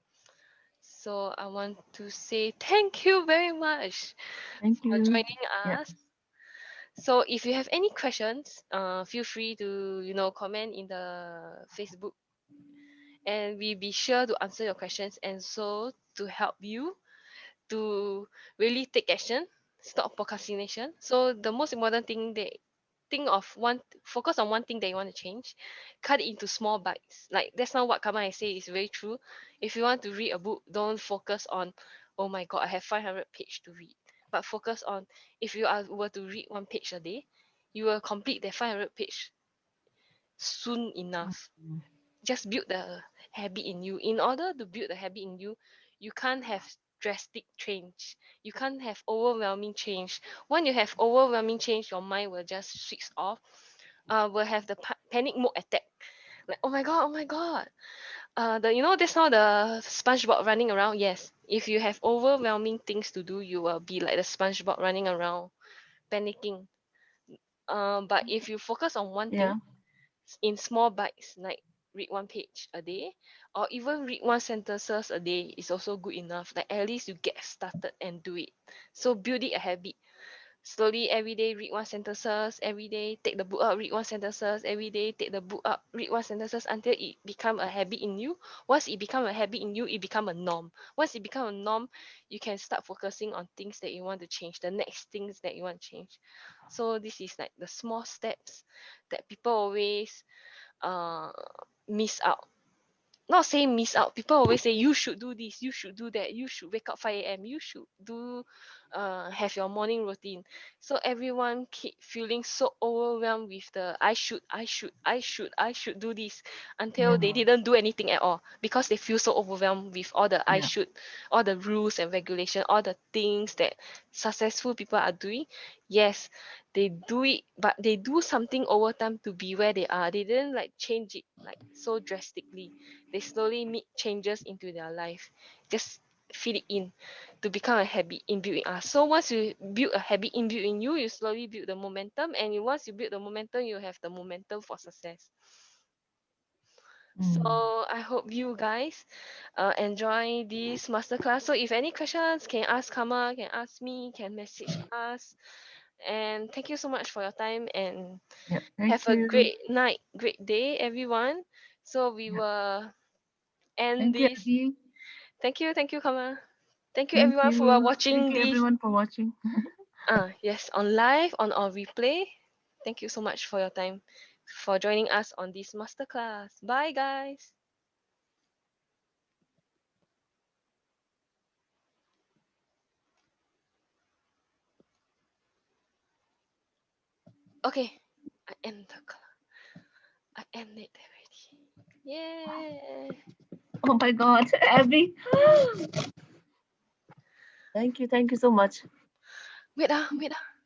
So I want to say thank you very much thank for you. joining Yeah, us. So if you have any questions, feel free to comment in the Facebook, and we be sure to answer your questions, and so to help you to really take action, stop procrastination. So the most important thing, they think of one, focus on one thing that you want to change, cut it into small bites. Like that's not what Kama I say is very true. If you want to read a book, don't focus on, oh my god, I have 500 page to read, but focus on, if you are were to read one page a day, you will complete the 500 page soon enough. mm, Just build the habit in you. In order to build the habit in you, you can't have drastic change, you can't have overwhelming change. When you have overwhelming change, your mind will just switch off, will have the panic mode attack, like oh my god, oh my god. The that's how the SpongeBob running around. Yes, if you have overwhelming things to do, you will be like the SpongeBob running around panicking. But if you focus on one thing yeah, in small bites, like read one page a day, or even read one sentences a day, is also good enough. Like at least you get started and do it. So build it a habit. Slowly every day read one sentences, every day take the book up, read one sentences, every day take the book up, read one sentences, until it become a habit in you. Once it become a habit in you, it become a norm. Once it become a norm, you can start focusing on things that you want to change, the next things that you want to change. So this is like the small steps that people always uh miss out. Not saying miss out. People always say you should do this, you should do that, you should wake up 5 a.m., you should do have your morning routine. So everyone keep feeling so overwhelmed with the I should do this, until yeah, they didn't do anything at all, because they feel so overwhelmed with all the I yeah, should, all the rules and regulation, all the things that successful people are doing. Yes, they do it, but they do something over time to be where they are. They didn't like change it like so drastically. They slowly make changes into their life, just feed it in to become a habit inbuilt in us. So once you build a habit inbuilt in you, you slowly build the momentum, and once you build the momentum, you have the momentum for success. So mm, I hope you guys enjoy this masterclass. So if any questions, can ask Kama, can ask me, can message us. And thank you so much for your time, and yeah. have Thank a you. great night, great day, everyone. So we Yeah, will end thank you, this. Abby. Thank you, Kama. Thank you, Thank everyone, for you. Thank watching you, this. everyone, for watching. Yes, on live, on our replay. Thank you so much for your time, for joining us on this masterclass. Bye, guys. Okay, I end the. I end it already. Yeah. Oh my God, Abby. Thank you so much. Wait ah, wait ah.